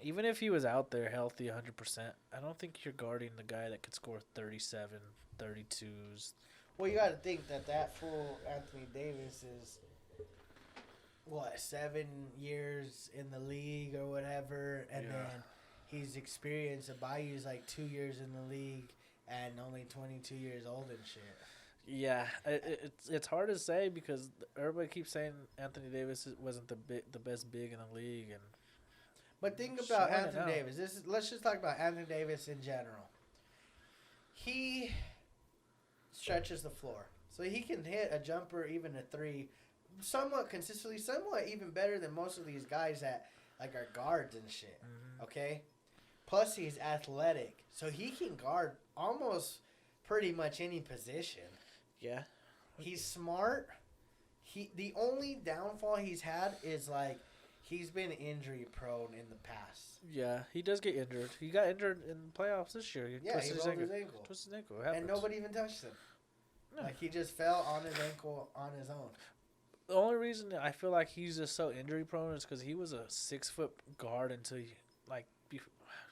[SPEAKER 1] even if he was out there healthy 100%, I don't think you're guarding the guy that could score 37, 32s.
[SPEAKER 2] Well, you got to think that fool Anthony Davis is, 7 years in the league or whatever, and then he's experienced. Abayu's like 2 years in the league and only 22 years old and shit.
[SPEAKER 1] Yeah, it's hard to say, because everybody keeps saying Anthony Davis wasn't the best big in the league, and
[SPEAKER 2] but think about Anthony Davis. Let's just talk about Anthony Davis in general. He stretches the floor, so he can hit a jumper, even a three, somewhat consistently, somewhat even better than most of these guys that like are guards and shit. Mm-hmm. Okay, plus he's athletic, so he can guard almost pretty much any position.
[SPEAKER 1] Yeah,
[SPEAKER 2] he's smart. The only downfall he's had is like he's been injury prone in the past.
[SPEAKER 1] Yeah, he does get injured. He got injured in playoffs this year.
[SPEAKER 2] He rolled his ankle.
[SPEAKER 1] Twisted his ankle.
[SPEAKER 2] And nobody even touched him. No. Like, he just fell on his ankle on his own.
[SPEAKER 1] The only reason I feel like he's just so injury prone is because he was a 6-foot guard until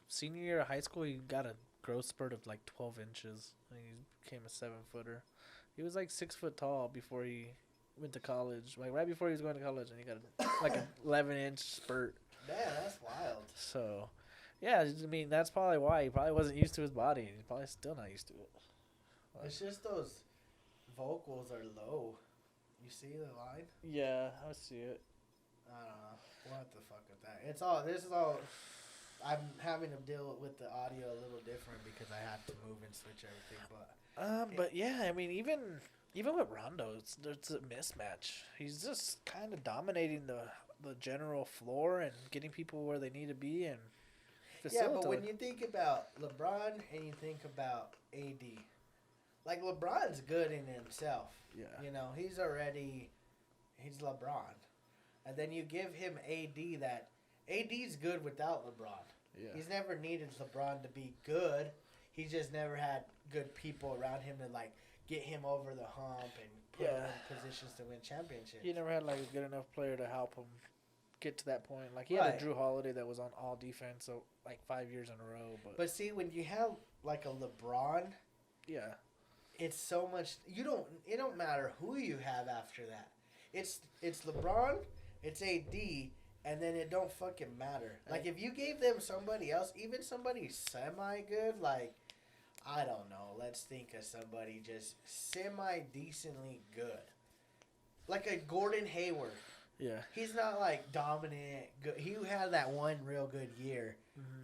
[SPEAKER 1] senior year of high school. He got a growth spurt of like 12 inches, and he became a 7-footer. He was like 6 foot tall before he went to college. Like, right before he was going to college, and he got like an 11-inch spurt.
[SPEAKER 2] Yeah, that's wild.
[SPEAKER 1] So, yeah, I mean, that's probably why. He probably wasn't used to his body. He's probably still not used to it.
[SPEAKER 2] It's just those vocals are low. You see the line?
[SPEAKER 1] Yeah, I see it.
[SPEAKER 2] I don't know. What the fuck with that? This is all I'm having to deal with the audio a little different because I had to move and switch everything.
[SPEAKER 1] But yeah, I mean, even with Rondo, it's a mismatch. He's just kind of dominating the general floor and getting people where they need to be and
[SPEAKER 2] Yeah, but when
[SPEAKER 1] facilitating.
[SPEAKER 2] you think about LeBron and you think about AD, like LeBron's good in himself.
[SPEAKER 1] Yeah.
[SPEAKER 2] You know, he's LeBron. And then you give him AD that AD's good without LeBron.
[SPEAKER 1] Yeah.
[SPEAKER 2] He's never needed LeBron to be good. He's just never had good people around him to like get him over the hump and put him in positions to win championships.
[SPEAKER 1] He never had like a good enough player to help him get to that point. Like he had
[SPEAKER 2] Right.
[SPEAKER 1] a Drew Holiday that was on all defense, so like 5 years in a row.
[SPEAKER 2] But see, when you have like a LeBron,
[SPEAKER 1] yeah,
[SPEAKER 2] it's so much. It don't matter who you have after that. It's LeBron, it's AD, and then it don't fucking matter. Like if you gave them somebody else, even somebody semi good, like I don't know. Let's think of somebody just semi decently good, like a Gordon Hayward.
[SPEAKER 1] yeah,
[SPEAKER 2] He's not like dominant. Good. He had that one real good year,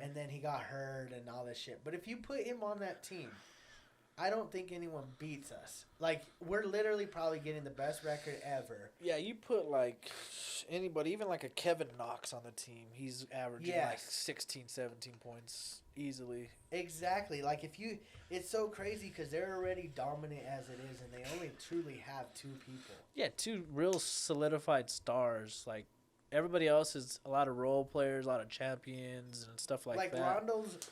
[SPEAKER 2] and then he got hurt and all this shit. But if you put him on that team, I don't think anyone beats us. Like, we're literally probably getting the best record ever.
[SPEAKER 1] yeah. You put like anybody, even like a Kevin Knox on the team, he's averaging like
[SPEAKER 2] Yes.
[SPEAKER 1] 16, 17 points easily.
[SPEAKER 2] Exactly. Like, it's so crazy because they're already dominant as it is, and they only truly have two people.
[SPEAKER 1] Yeah, two real solidified stars. Like everybody else is a lot of role players, a lot of champions and stuff like that.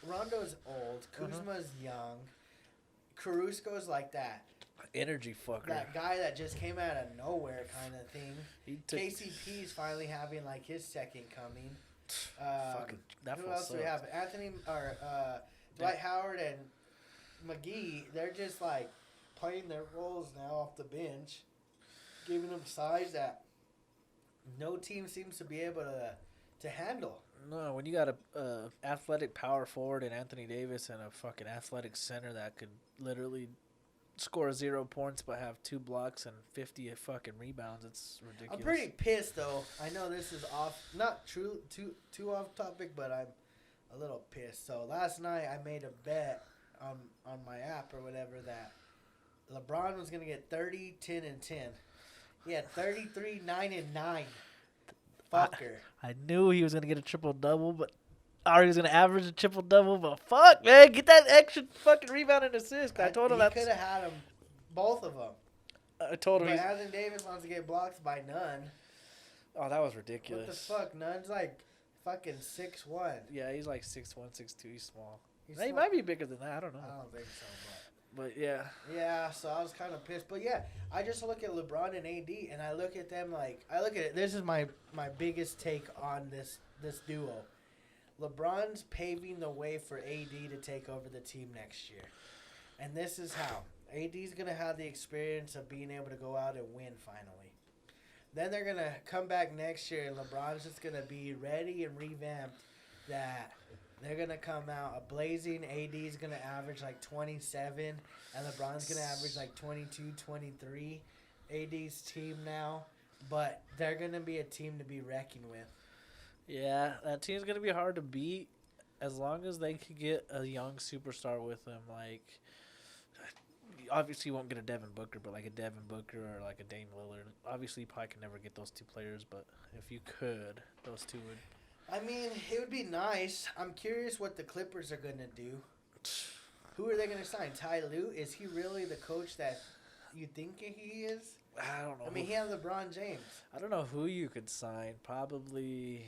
[SPEAKER 2] Rondo's old. Kuzma's young. Caruso's like that.
[SPEAKER 1] Energy fucker.
[SPEAKER 2] That guy that just came out of nowhere kind of thing.
[SPEAKER 1] He took
[SPEAKER 2] KCP's finally having like his second coming.
[SPEAKER 1] fucking that
[SPEAKER 2] Who
[SPEAKER 1] fool
[SPEAKER 2] else do we
[SPEAKER 1] sucks.
[SPEAKER 2] have? Dwight Howard and McGee. They're just like playing their roles now off the bench, giving them size that no team seems to be able to handle.
[SPEAKER 1] No, when you got a athletic power forward and Anthony Davis and a fucking athletic center that could literally score 0 points but have 2 blocks and 50 fucking rebounds, it's ridiculous.
[SPEAKER 2] I'm pretty pissed though. I know this is not too off topic, but I'm a little pissed. So last night I made a bet on my app or whatever that LeBron was gonna get 30, 10, and 10. He had 33, 9, and 9. Fucker.
[SPEAKER 1] I knew he was gonna get a triple double, but or he was gonna average a triple double. But fuck, man, get that extra fucking rebound and assist. I told him that.
[SPEAKER 2] He could have had them, both of them.
[SPEAKER 1] I told him.
[SPEAKER 2] But Anthony Davis wants to get blocked by Nunn.
[SPEAKER 1] Oh, that was ridiculous.
[SPEAKER 2] What the fuck? Nunn's like fucking 6'1".
[SPEAKER 1] Yeah, he's like 6'1", 6'2". He's small.
[SPEAKER 2] He's
[SPEAKER 1] He
[SPEAKER 2] small.
[SPEAKER 1] might be bigger than that. I don't know.
[SPEAKER 2] I don't think so,
[SPEAKER 1] But yeah,
[SPEAKER 2] yeah, so I was kind of pissed. But yeah, I just look at LeBron and AD, and I look at them like I look at it. This is my biggest take on this duo. LeBron's paving the way for AD to take over the team next year, and this is how AD's gonna have the experience of being able to go out and win finally. Then they're gonna come back next year, and LeBron's just gonna be ready and revamped. That they're going to come out a blazing. AD's going to average like 27, and LeBron's going to average like 22, 23. AD's team now, but they're going to be a team to be reckoned with.
[SPEAKER 1] yeah, that team's gonna be hard to beat as long as they could get a young superstar with them. Like, obviously, you won't get a Devin Booker, but like a Devin Booker or like a Dame Lillard. Obviously, you probably can never get those two players, but if you could, those two would.
[SPEAKER 2] I mean, it would be nice. I'm curious what the Clippers are going to do. Who are they going to sign? Ty Lue? Is he really the coach that you think he is?
[SPEAKER 1] I don't know.
[SPEAKER 2] I mean, he has LeBron James.
[SPEAKER 1] I don't know who you could sign. Probably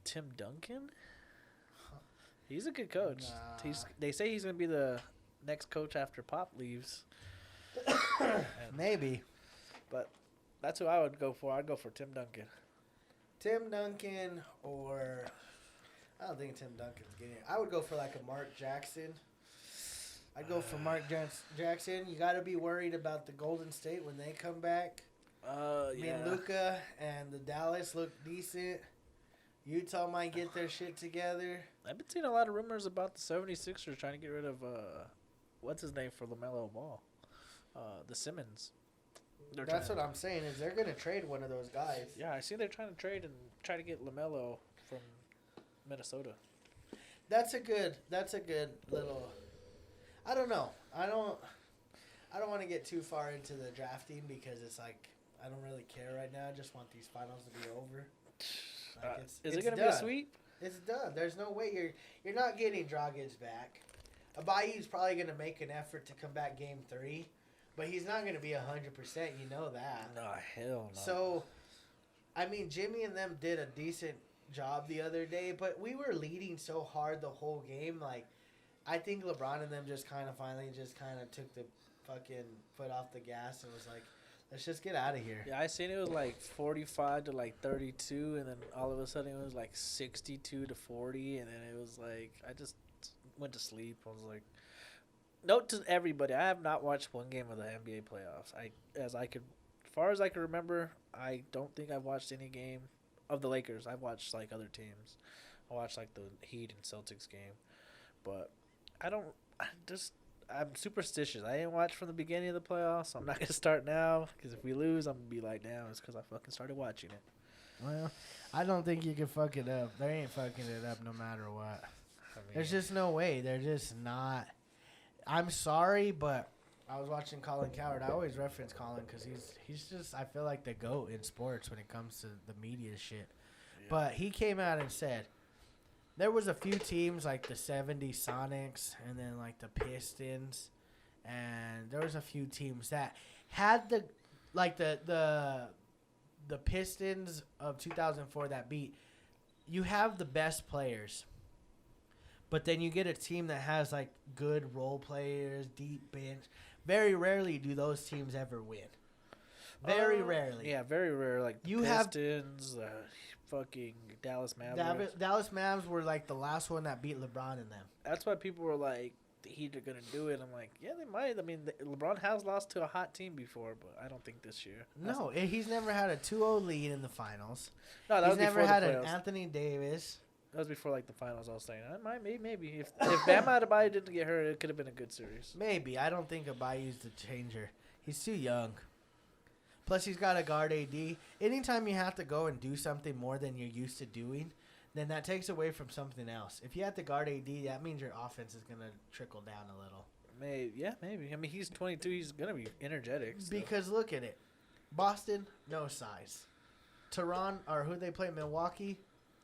[SPEAKER 1] Tim Duncan. He's a good coach.
[SPEAKER 2] Nah.
[SPEAKER 1] They say he's gonna be the next coach after Pop leaves.
[SPEAKER 2] Maybe.
[SPEAKER 1] But that's who I would go for. I'd go for Tim Duncan.
[SPEAKER 2] Tim Duncan or... I don't think Tim Duncan's getting it. I would go for like a Mark Jackson. I'd go for Mark Jackson. You got to be worried about the Golden State when they come back. I mean,
[SPEAKER 1] Yeah.
[SPEAKER 2] Luka and the Dallas look decent. Utah might get their shit together.
[SPEAKER 1] I've been seeing a lot of rumors about the 76ers trying to get rid of what's his name for LaMelo Ball, the Simmons.
[SPEAKER 2] That's what I'm saying is they're going to trade one of those guys.
[SPEAKER 1] Yeah, I see they're trying to trade and try to get LaMelo. from Minnesota.
[SPEAKER 2] That's a good little. I don't know. I don't want to get too far into the drafting because it's like I don't really care right now. I just want these finals to be over. Like
[SPEAKER 1] Is it gonna be a sweep?
[SPEAKER 2] It's done. There's no way you're not getting Dragic back. Abayi's probably gonna make an effort to come back game 3, but he's not gonna be 100%. You know that.
[SPEAKER 1] No, hell no.
[SPEAKER 2] So, I mean, Jimmy and them did a decent job the other day, but we were leading so hard the whole game. Like, I think LeBron and them just kind of finally just kind of took the fucking foot off the gas and was like, let's just get out of here.
[SPEAKER 1] Yeah, I seen it was like 45 to like 32, and then all of a sudden it was like 62 to 40, and then it was like I just went to sleep. I was like, note to everybody, I have not watched one game of the NBA playoffs. As far as I can remember, I don't think I've watched any game of the Lakers. I've watched like other teams. I watched like the Heat and Celtics game, but I'm superstitious. I didn't watch from the beginning of the playoffs. So I'm not gonna start now because if we lose, I'm gonna be like, damn, it's because I fucking started watching it.
[SPEAKER 2] Well, I don't think you can fuck it up. They ain't fucking it up no matter what.
[SPEAKER 1] I mean,
[SPEAKER 2] There's just no way. They're just not. I'm sorry, but I was watching Colin Cowherd. I always reference Colin because he's just, I feel like the GOAT in sports when it comes to the media shit.
[SPEAKER 1] yeah.
[SPEAKER 2] But he came out and said there was a few teams like the 70 Sonics and then like the Pistons, and there was a few teams that had the Pistons of 2004 that beat. You have the best players. But then you get a team that has, like, good role players, deep bench. Very rarely do those teams ever win. Very rarely.
[SPEAKER 1] Yeah, very rare. Like
[SPEAKER 2] You
[SPEAKER 1] the
[SPEAKER 2] have-
[SPEAKER 1] Pistons, fucking Dallas Mavericks.
[SPEAKER 2] Dallas Mavs were, like, the last one that beat LeBron and them.
[SPEAKER 1] That's why people were like, the Heat are going to do it. I'm like, yeah, they might. I mean, LeBron has lost to a hot team before, but I don't think this year.
[SPEAKER 2] No, he's never had a 2-0 lead in the finals.
[SPEAKER 1] No, that
[SPEAKER 2] He's
[SPEAKER 1] was
[SPEAKER 2] never
[SPEAKER 1] before
[SPEAKER 2] had
[SPEAKER 1] the
[SPEAKER 2] an
[SPEAKER 1] playoffs.
[SPEAKER 2] Anthony Davis.
[SPEAKER 1] That was before like the finals. I was saying, maybe if Bam Adebayo didn't get hurt, it could have been a good series.
[SPEAKER 2] Maybe. I don't think Abayu's the changer. He's too young. Plus, he's got to guard AD. Anytime you have to go and do something more than you're used to doing, then that takes away from something else. If you have to guard AD, that means your offense is going to trickle down a little.
[SPEAKER 1] Maybe. I mean, he's 22. He's going to be energetic. So.
[SPEAKER 2] Because look at it. Boston, no size. Toronto, or who they play, Milwaukee,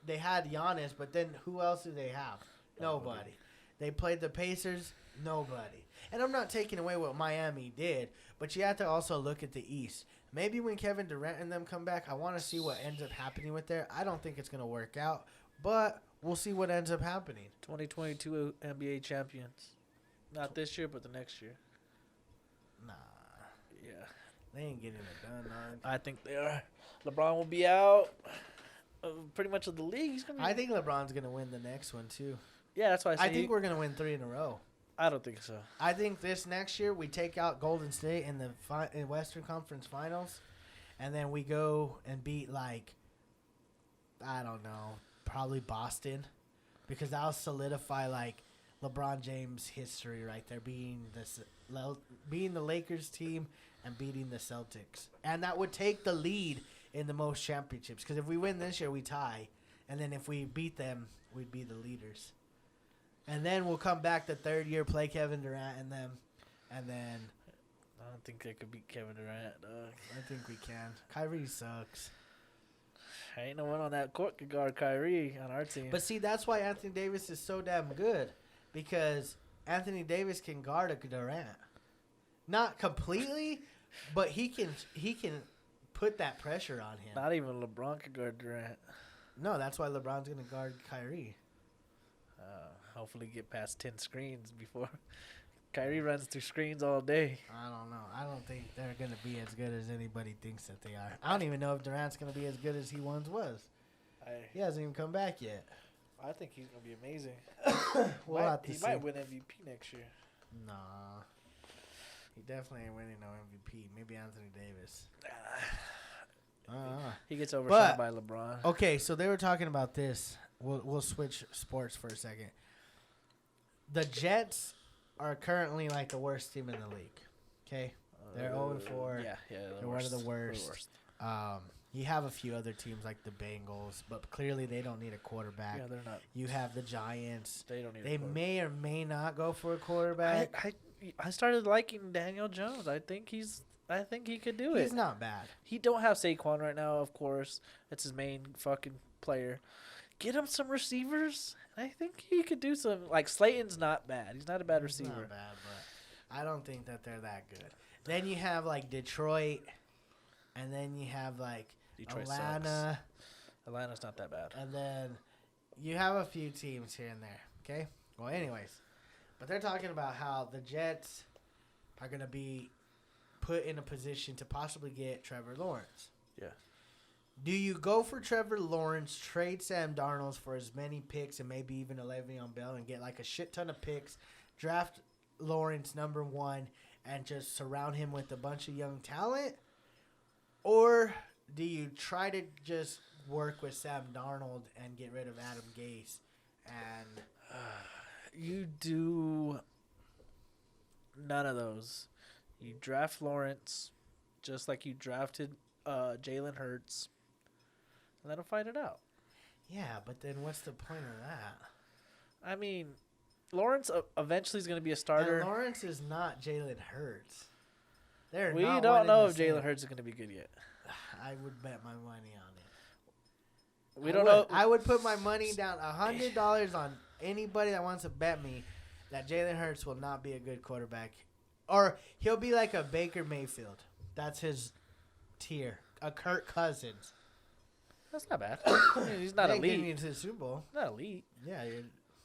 [SPEAKER 2] they had Giannis, but then who else do they have? Nobody. They played the Pacers, nobody. And I'm not taking away what Miami did, but you have to also look at the East. Maybe when Kevin Durant and them come back, I want to see what ends up happening with there. I don't think it's going to work out, but we'll see what ends up happening.
[SPEAKER 1] 2022 NBA champions. Not this year, but the next year.
[SPEAKER 2] Nah,
[SPEAKER 1] Yeah.
[SPEAKER 2] they ain't getting it done, man.
[SPEAKER 1] I think they are. LeBron will be out pretty much of the league. He's gonna be,
[SPEAKER 2] I think LeBron's going to win the next one, too.
[SPEAKER 1] yeah, that's why
[SPEAKER 2] I think we're going to win 3 in a row.
[SPEAKER 1] I don't think so.
[SPEAKER 2] I think this next year we take out Golden State in the in Western Conference Finals, and then we go and beat, like, I don't know, probably Boston, because that'll solidify, like, LeBron James' history right there, being the Lakers team and beating the Celtics, and that would take the lead in the most championships. Because if we win this year, we tie, and then if we beat them, we'd be the leaders. And then we'll come back the third year, play Kevin Durant and them, and then
[SPEAKER 1] I don't think they could beat Kevin Durant, dog.
[SPEAKER 2] I think we can. Kyrie sucks.
[SPEAKER 1] Ain't no one on that court could guard Kyrie on our team.
[SPEAKER 2] But see, that's why Anthony Davis is so damn good, because Anthony Davis can guard a Durant. Not completely, but he can put that pressure on him.
[SPEAKER 1] not even LeBron could guard Durant.
[SPEAKER 2] No, that's why LeBron's going to guard Kyrie.
[SPEAKER 1] Hopefully get past 10 screens before. Kyrie runs through screens all day.
[SPEAKER 2] I don't know. I don't think they're going to be as good as anybody thinks that they are. I don't even know if Durant's going to be as good as he once was. He hasn't even come back yet.
[SPEAKER 1] I think he's going to be amazing.
[SPEAKER 2] We'll have to
[SPEAKER 1] he
[SPEAKER 2] see.
[SPEAKER 1] might win MVP next year.
[SPEAKER 2] Nah. He definitely ain't winning no MVP. Maybe Anthony Davis.
[SPEAKER 1] He gets overshot
[SPEAKER 2] But-
[SPEAKER 1] by LeBron.
[SPEAKER 2] Okay, so they were talking about this. We'll switch sports for a second. The Jets are currently like the worst team in the league. Okay? They're 0-4.
[SPEAKER 1] Yeah,
[SPEAKER 2] They're one of the worst. You have a few other teams like the Bengals, but clearly they don't need a quarterback.
[SPEAKER 1] Yeah, they're not.
[SPEAKER 2] You have the Giants.
[SPEAKER 1] They don't need.
[SPEAKER 2] They may or may not go for a quarterback.
[SPEAKER 1] I started liking Daniel Jones. I think he could do it.
[SPEAKER 2] He's not bad.
[SPEAKER 1] He don't have Saquon right now, of course. That's his main fucking player. Get him some receivers. I think he could do some. Like Slayton's not bad. He's not a bad receiver.
[SPEAKER 2] Not bad, but I don't think that they're that good. Then you have like Detroit, and then you have like
[SPEAKER 1] Detroit
[SPEAKER 2] Atlanta.
[SPEAKER 1] sucks. Atlanta's not that bad.
[SPEAKER 2] And then you have a few teams here and there. Okay. Well, anyways, but they're talking about how the Jets are gonna be put in a position to possibly get Trevor Lawrence.
[SPEAKER 1] Yeah.
[SPEAKER 2] Do you go for Trevor Lawrence, trade Sam Darnold for as many picks and maybe even a Le'Veon Bell and get like a shit ton of picks, draft Lawrence number 1, and just surround him with a bunch of young talent? Or do you try to just work with Sam Darnold and get rid of Adam Gase? And
[SPEAKER 1] You do none of those. You draft Lawrence just like you drafted Jalen Hurts. Let him fight it out.
[SPEAKER 2] yeah, but then what's the point of that?
[SPEAKER 1] I mean, Lawrence eventually is going to be a starter.
[SPEAKER 2] And Lawrence is not Jalen Hurts. They're
[SPEAKER 1] We
[SPEAKER 2] not
[SPEAKER 1] don't
[SPEAKER 2] one
[SPEAKER 1] know
[SPEAKER 2] and
[SPEAKER 1] if
[SPEAKER 2] the same.
[SPEAKER 1] Jalen Hurts is going to be good yet.
[SPEAKER 2] I would bet my money on it.
[SPEAKER 1] We don't know.
[SPEAKER 2] I would put my money down $100 on anybody that wants to bet me that Jalen Hurts will not be a good quarterback, or he'll be like a Baker Mayfield. That's his tier. A Kirk Cousins.
[SPEAKER 1] That's not bad. I mean, he's not
[SPEAKER 2] They ain't getting
[SPEAKER 1] elite.
[SPEAKER 2] you to the Super Bowl.
[SPEAKER 1] Not elite.
[SPEAKER 2] Yeah, you're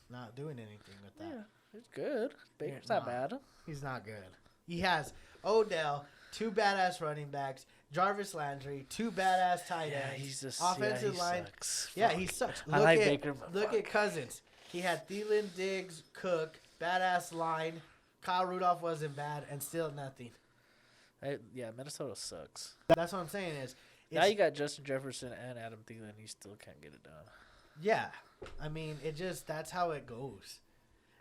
[SPEAKER 2] not doing anything with that.
[SPEAKER 1] Yeah, he's good. Baker's
[SPEAKER 2] Yeah,
[SPEAKER 1] not
[SPEAKER 2] nah.
[SPEAKER 1] bad.
[SPEAKER 2] He's not good. He has Odell, 2 badass running backs, Jarvis Landry, 2 badass tight
[SPEAKER 1] Yeah,
[SPEAKER 2] ends.
[SPEAKER 1] he's just
[SPEAKER 2] offensive
[SPEAKER 1] he
[SPEAKER 2] line.
[SPEAKER 1] Sucks.
[SPEAKER 2] Yeah,
[SPEAKER 1] Fuck.
[SPEAKER 2] he sucks.
[SPEAKER 1] I like Baker, but
[SPEAKER 2] Look
[SPEAKER 1] fuck.
[SPEAKER 2] at Cousins. He had Thielen, Diggs, Cook, badass line. Kyle Rudolph wasn't bad, and still nothing.
[SPEAKER 1] Yeah, Minnesota sucks.
[SPEAKER 2] That's what I'm saying is,
[SPEAKER 1] Now you got Justin Jefferson and Adam Thielen. You still can't get it done.
[SPEAKER 2] yeah. I mean, that's how it goes.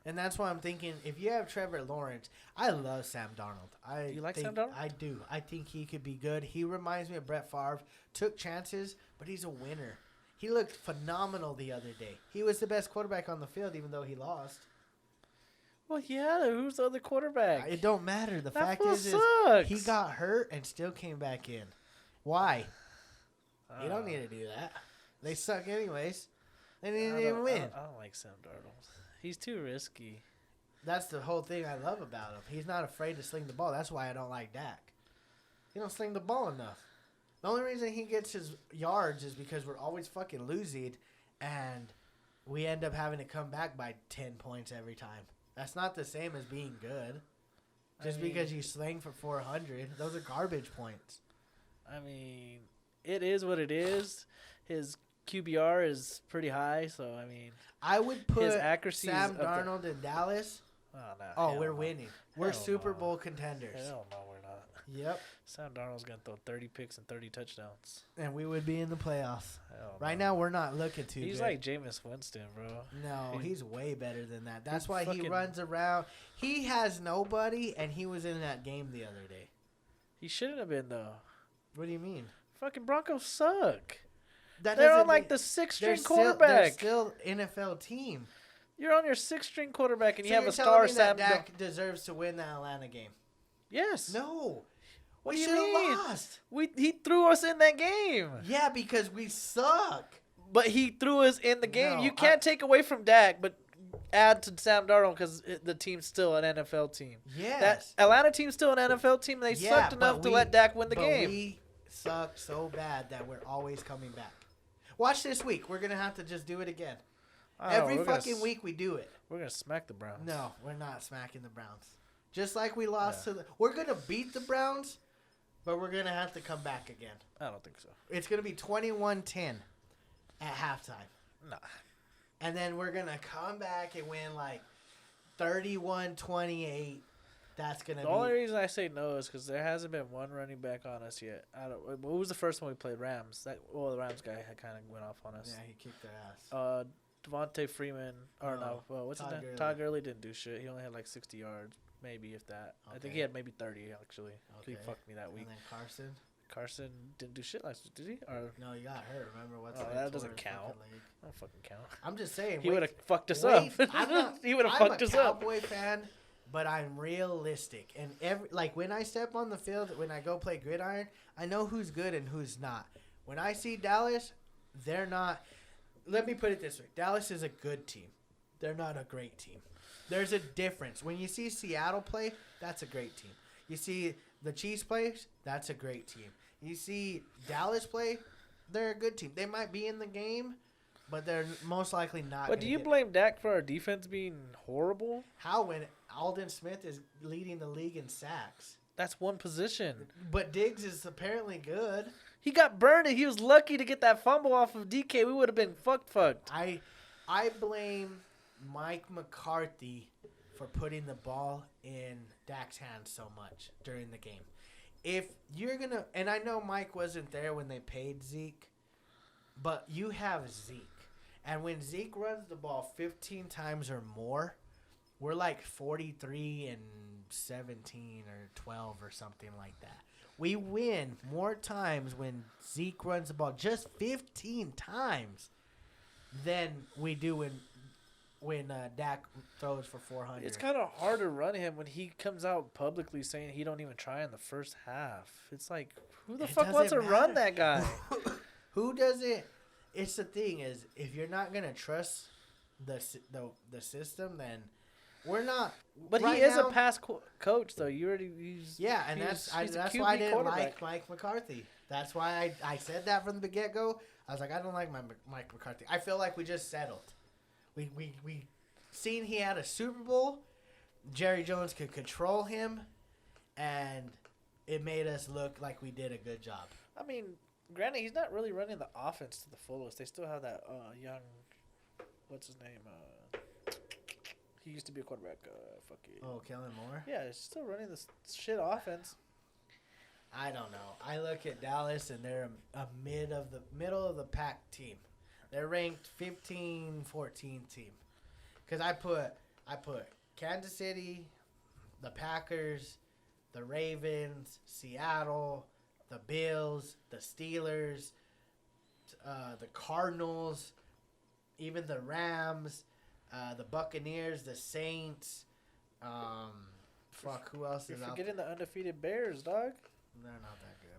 [SPEAKER 2] And that's why I'm thinking, if you have Trevor Lawrence, I love Sam Darnold.
[SPEAKER 1] You like
[SPEAKER 2] think,
[SPEAKER 1] Sam Darnold?
[SPEAKER 2] I do. I think he could be good. He reminds me of Brett Favre. Took chances, but he's a winner. He looked phenomenal the other day. He was the best quarterback on the field, even though he lost.
[SPEAKER 1] Well, yeah. Who's the other quarterback?
[SPEAKER 2] It don't matter. The
[SPEAKER 1] That
[SPEAKER 2] fact
[SPEAKER 1] fool
[SPEAKER 2] is
[SPEAKER 1] sucks.
[SPEAKER 2] he got hurt and still came back in. Why? You don't need to do that. They suck anyways. They didn't even win.
[SPEAKER 1] I don't like Sam Darnold. He's too risky.
[SPEAKER 2] That's the whole thing I love about him. He's not afraid to sling the ball. That's why I don't like Dak. He don't sling the ball enough. The only reason he gets his yards is because we're always fucking losing, and we end up having to come back by 10 points every time. That's not the same as being good. Just because you sling for 400, those are garbage points.
[SPEAKER 1] I mean, it is what it is. His QBR is pretty high, so I mean,
[SPEAKER 2] I would put
[SPEAKER 1] his accuracy is
[SPEAKER 2] Sam
[SPEAKER 1] up there.
[SPEAKER 2] Darnold in Dallas.
[SPEAKER 1] oh no.
[SPEAKER 2] Oh,
[SPEAKER 1] hell
[SPEAKER 2] we're
[SPEAKER 1] no.
[SPEAKER 2] winning. We're
[SPEAKER 1] Hell
[SPEAKER 2] Super
[SPEAKER 1] no.
[SPEAKER 2] Bowl contenders.
[SPEAKER 1] Hell no, we're not.
[SPEAKER 2] Yep.
[SPEAKER 1] Sam Darnold's gonna throw 30 picks and 30 touchdowns.
[SPEAKER 2] And we would be in the playoffs.
[SPEAKER 1] Hell
[SPEAKER 2] Right
[SPEAKER 1] no.
[SPEAKER 2] now, we're not looking too
[SPEAKER 1] He's
[SPEAKER 2] good.
[SPEAKER 1] like Jameis Winston, bro.
[SPEAKER 2] No, he's way better than that. That's
[SPEAKER 1] He's
[SPEAKER 2] why he
[SPEAKER 1] fucking-
[SPEAKER 2] runs around. He has nobody, and he was in that game the other day.
[SPEAKER 1] He shouldn't have been though.
[SPEAKER 2] What do you mean?
[SPEAKER 1] Fucking Broncos suck.
[SPEAKER 2] That
[SPEAKER 1] They're
[SPEAKER 2] doesn't
[SPEAKER 1] on like
[SPEAKER 2] mean-
[SPEAKER 1] the sixth
[SPEAKER 2] they're
[SPEAKER 1] string
[SPEAKER 2] still- they're
[SPEAKER 1] quarterback.
[SPEAKER 2] still NFL team.
[SPEAKER 1] You're on your sixth string quarterback, and
[SPEAKER 2] So
[SPEAKER 1] you have
[SPEAKER 2] you're
[SPEAKER 1] a
[SPEAKER 2] telling
[SPEAKER 1] star
[SPEAKER 2] me
[SPEAKER 1] Sam.
[SPEAKER 2] that Dak deserves to win the Atlanta game?
[SPEAKER 1] Yes.
[SPEAKER 2] No.
[SPEAKER 1] What
[SPEAKER 2] We
[SPEAKER 1] do you
[SPEAKER 2] should have
[SPEAKER 1] mean?
[SPEAKER 2] lost.
[SPEAKER 1] He threw us in that game.
[SPEAKER 2] Yeah, because we suck.
[SPEAKER 1] But he threw us in the game.
[SPEAKER 2] No,
[SPEAKER 1] You can't take away from Dak, but add to Sam Darnold because the team's still an NFL team.
[SPEAKER 2] Yes.
[SPEAKER 1] That Atlanta team's still an NFL team. And they
[SPEAKER 2] Yeah,
[SPEAKER 1] sucked enough
[SPEAKER 2] but
[SPEAKER 1] to
[SPEAKER 2] we-
[SPEAKER 1] let Dak win the
[SPEAKER 2] but
[SPEAKER 1] game.
[SPEAKER 2] We suck so bad that we're always coming back. Watch this week. We're going to have to just do it again.
[SPEAKER 1] I don't know,
[SPEAKER 2] Every
[SPEAKER 1] we're gonna
[SPEAKER 2] fucking week we do it.
[SPEAKER 1] We're gonna smack the Browns.
[SPEAKER 2] No, we're not smacking the Browns. Just like we lost to the... We're going to beat the Browns, but we're going to have to come back again.
[SPEAKER 1] I don't think so.
[SPEAKER 2] It's going to be 21-10 at halftime.
[SPEAKER 1] Nah.
[SPEAKER 2] And then we're going to come back and win like 31-28. That's going to
[SPEAKER 1] The
[SPEAKER 2] be...
[SPEAKER 1] only reason I say no is because there hasn't been one running back on us yet. What was the first one we played? Rams. The Rams guy had kind of went off on us.
[SPEAKER 2] Yeah, he kicked their ass.
[SPEAKER 1] Devontae Freeman, or
[SPEAKER 2] No,
[SPEAKER 1] what's his
[SPEAKER 2] Todd
[SPEAKER 1] name?
[SPEAKER 2] Gurley.
[SPEAKER 1] Todd Gurley didn't do shit. He only had like 60 yards, maybe if that. I think
[SPEAKER 2] Okay.
[SPEAKER 1] he had maybe 30 actually. He
[SPEAKER 2] Okay.
[SPEAKER 1] fucked me that week.
[SPEAKER 2] And then Carson.
[SPEAKER 1] Carson didn't do shit last week, did he? Or
[SPEAKER 2] No, you got hurt. Remember what's
[SPEAKER 1] Oh, that doesn't count.
[SPEAKER 2] Leg.
[SPEAKER 1] don't fucking count.
[SPEAKER 2] I'm just saying.
[SPEAKER 1] He would have fucked us
[SPEAKER 2] wait,
[SPEAKER 1] up. He would have fucked us up.
[SPEAKER 2] I'm a Cowboy fan, but I'm realistic. And when I step on the field, when I go play gridiron, I know who's good and who's not. When I see Dallas, they're not. Let me put it this way: Dallas is a good team. They're not a great team. There's a difference. When you see Seattle play, that's a great team. You see the Chiefs play, that's a great team. You see Dallas play, they're a good team. They might be in the game, but they're most likely not.
[SPEAKER 1] But do you blame Dak for our defense being horrible?
[SPEAKER 2] How when Aldon Smith is leading the league in sacks?
[SPEAKER 1] That's one position.
[SPEAKER 2] But Diggs is apparently good.
[SPEAKER 1] He got burned and he was lucky to get that fumble off of DK. We would have been fucked.
[SPEAKER 2] I blame Mike McCarthy for putting the ball in Dak's hands so much during the game. If you're going to – and I know Mike wasn't there when they paid Zeke, but you have Zeke. And when Zeke runs the ball 15 times or more, we're like 43 and 17 or 12 or something like that. We win more times when Zeke runs the ball just 15 times than we do when Dak throws for 400.
[SPEAKER 1] It's kind of hard to run him when he comes out publicly saying he don't even try in the first half. It's like, who the fuck wants to run that guy?
[SPEAKER 2] Who doesn't? It's the thing is, if you're not gonna trust the system, then we're not.
[SPEAKER 1] But
[SPEAKER 2] right
[SPEAKER 1] he is
[SPEAKER 2] now,
[SPEAKER 1] a past that's why
[SPEAKER 2] I didn't like Mike McCarthy. That's why I said that from the get go. I was like, I don't like Mike McCarthy. I feel like we just settled. We seen he had a Super Bowl. Jerry Jones could control him, and it made us look like we did a good job.
[SPEAKER 1] I mean, granted, he's not really running the offense to the fullest. They still have that young, what's his name? He used to be a quarterback.
[SPEAKER 2] Oh, Kellen Moore?
[SPEAKER 1] Yeah, he's still running this shit offense.
[SPEAKER 2] I don't know. I look at Dallas, and they're a middle of the pack team. They're ranked 15, 14 team. Because I put Kansas City, the Packers, the Ravens, Seattle, the Bills, the Steelers, the Cardinals, even the Rams, the Buccaneers, the Saints. Who else
[SPEAKER 1] You're
[SPEAKER 2] is out
[SPEAKER 1] forgetting the undefeated Bears, dog.
[SPEAKER 2] They're not that good.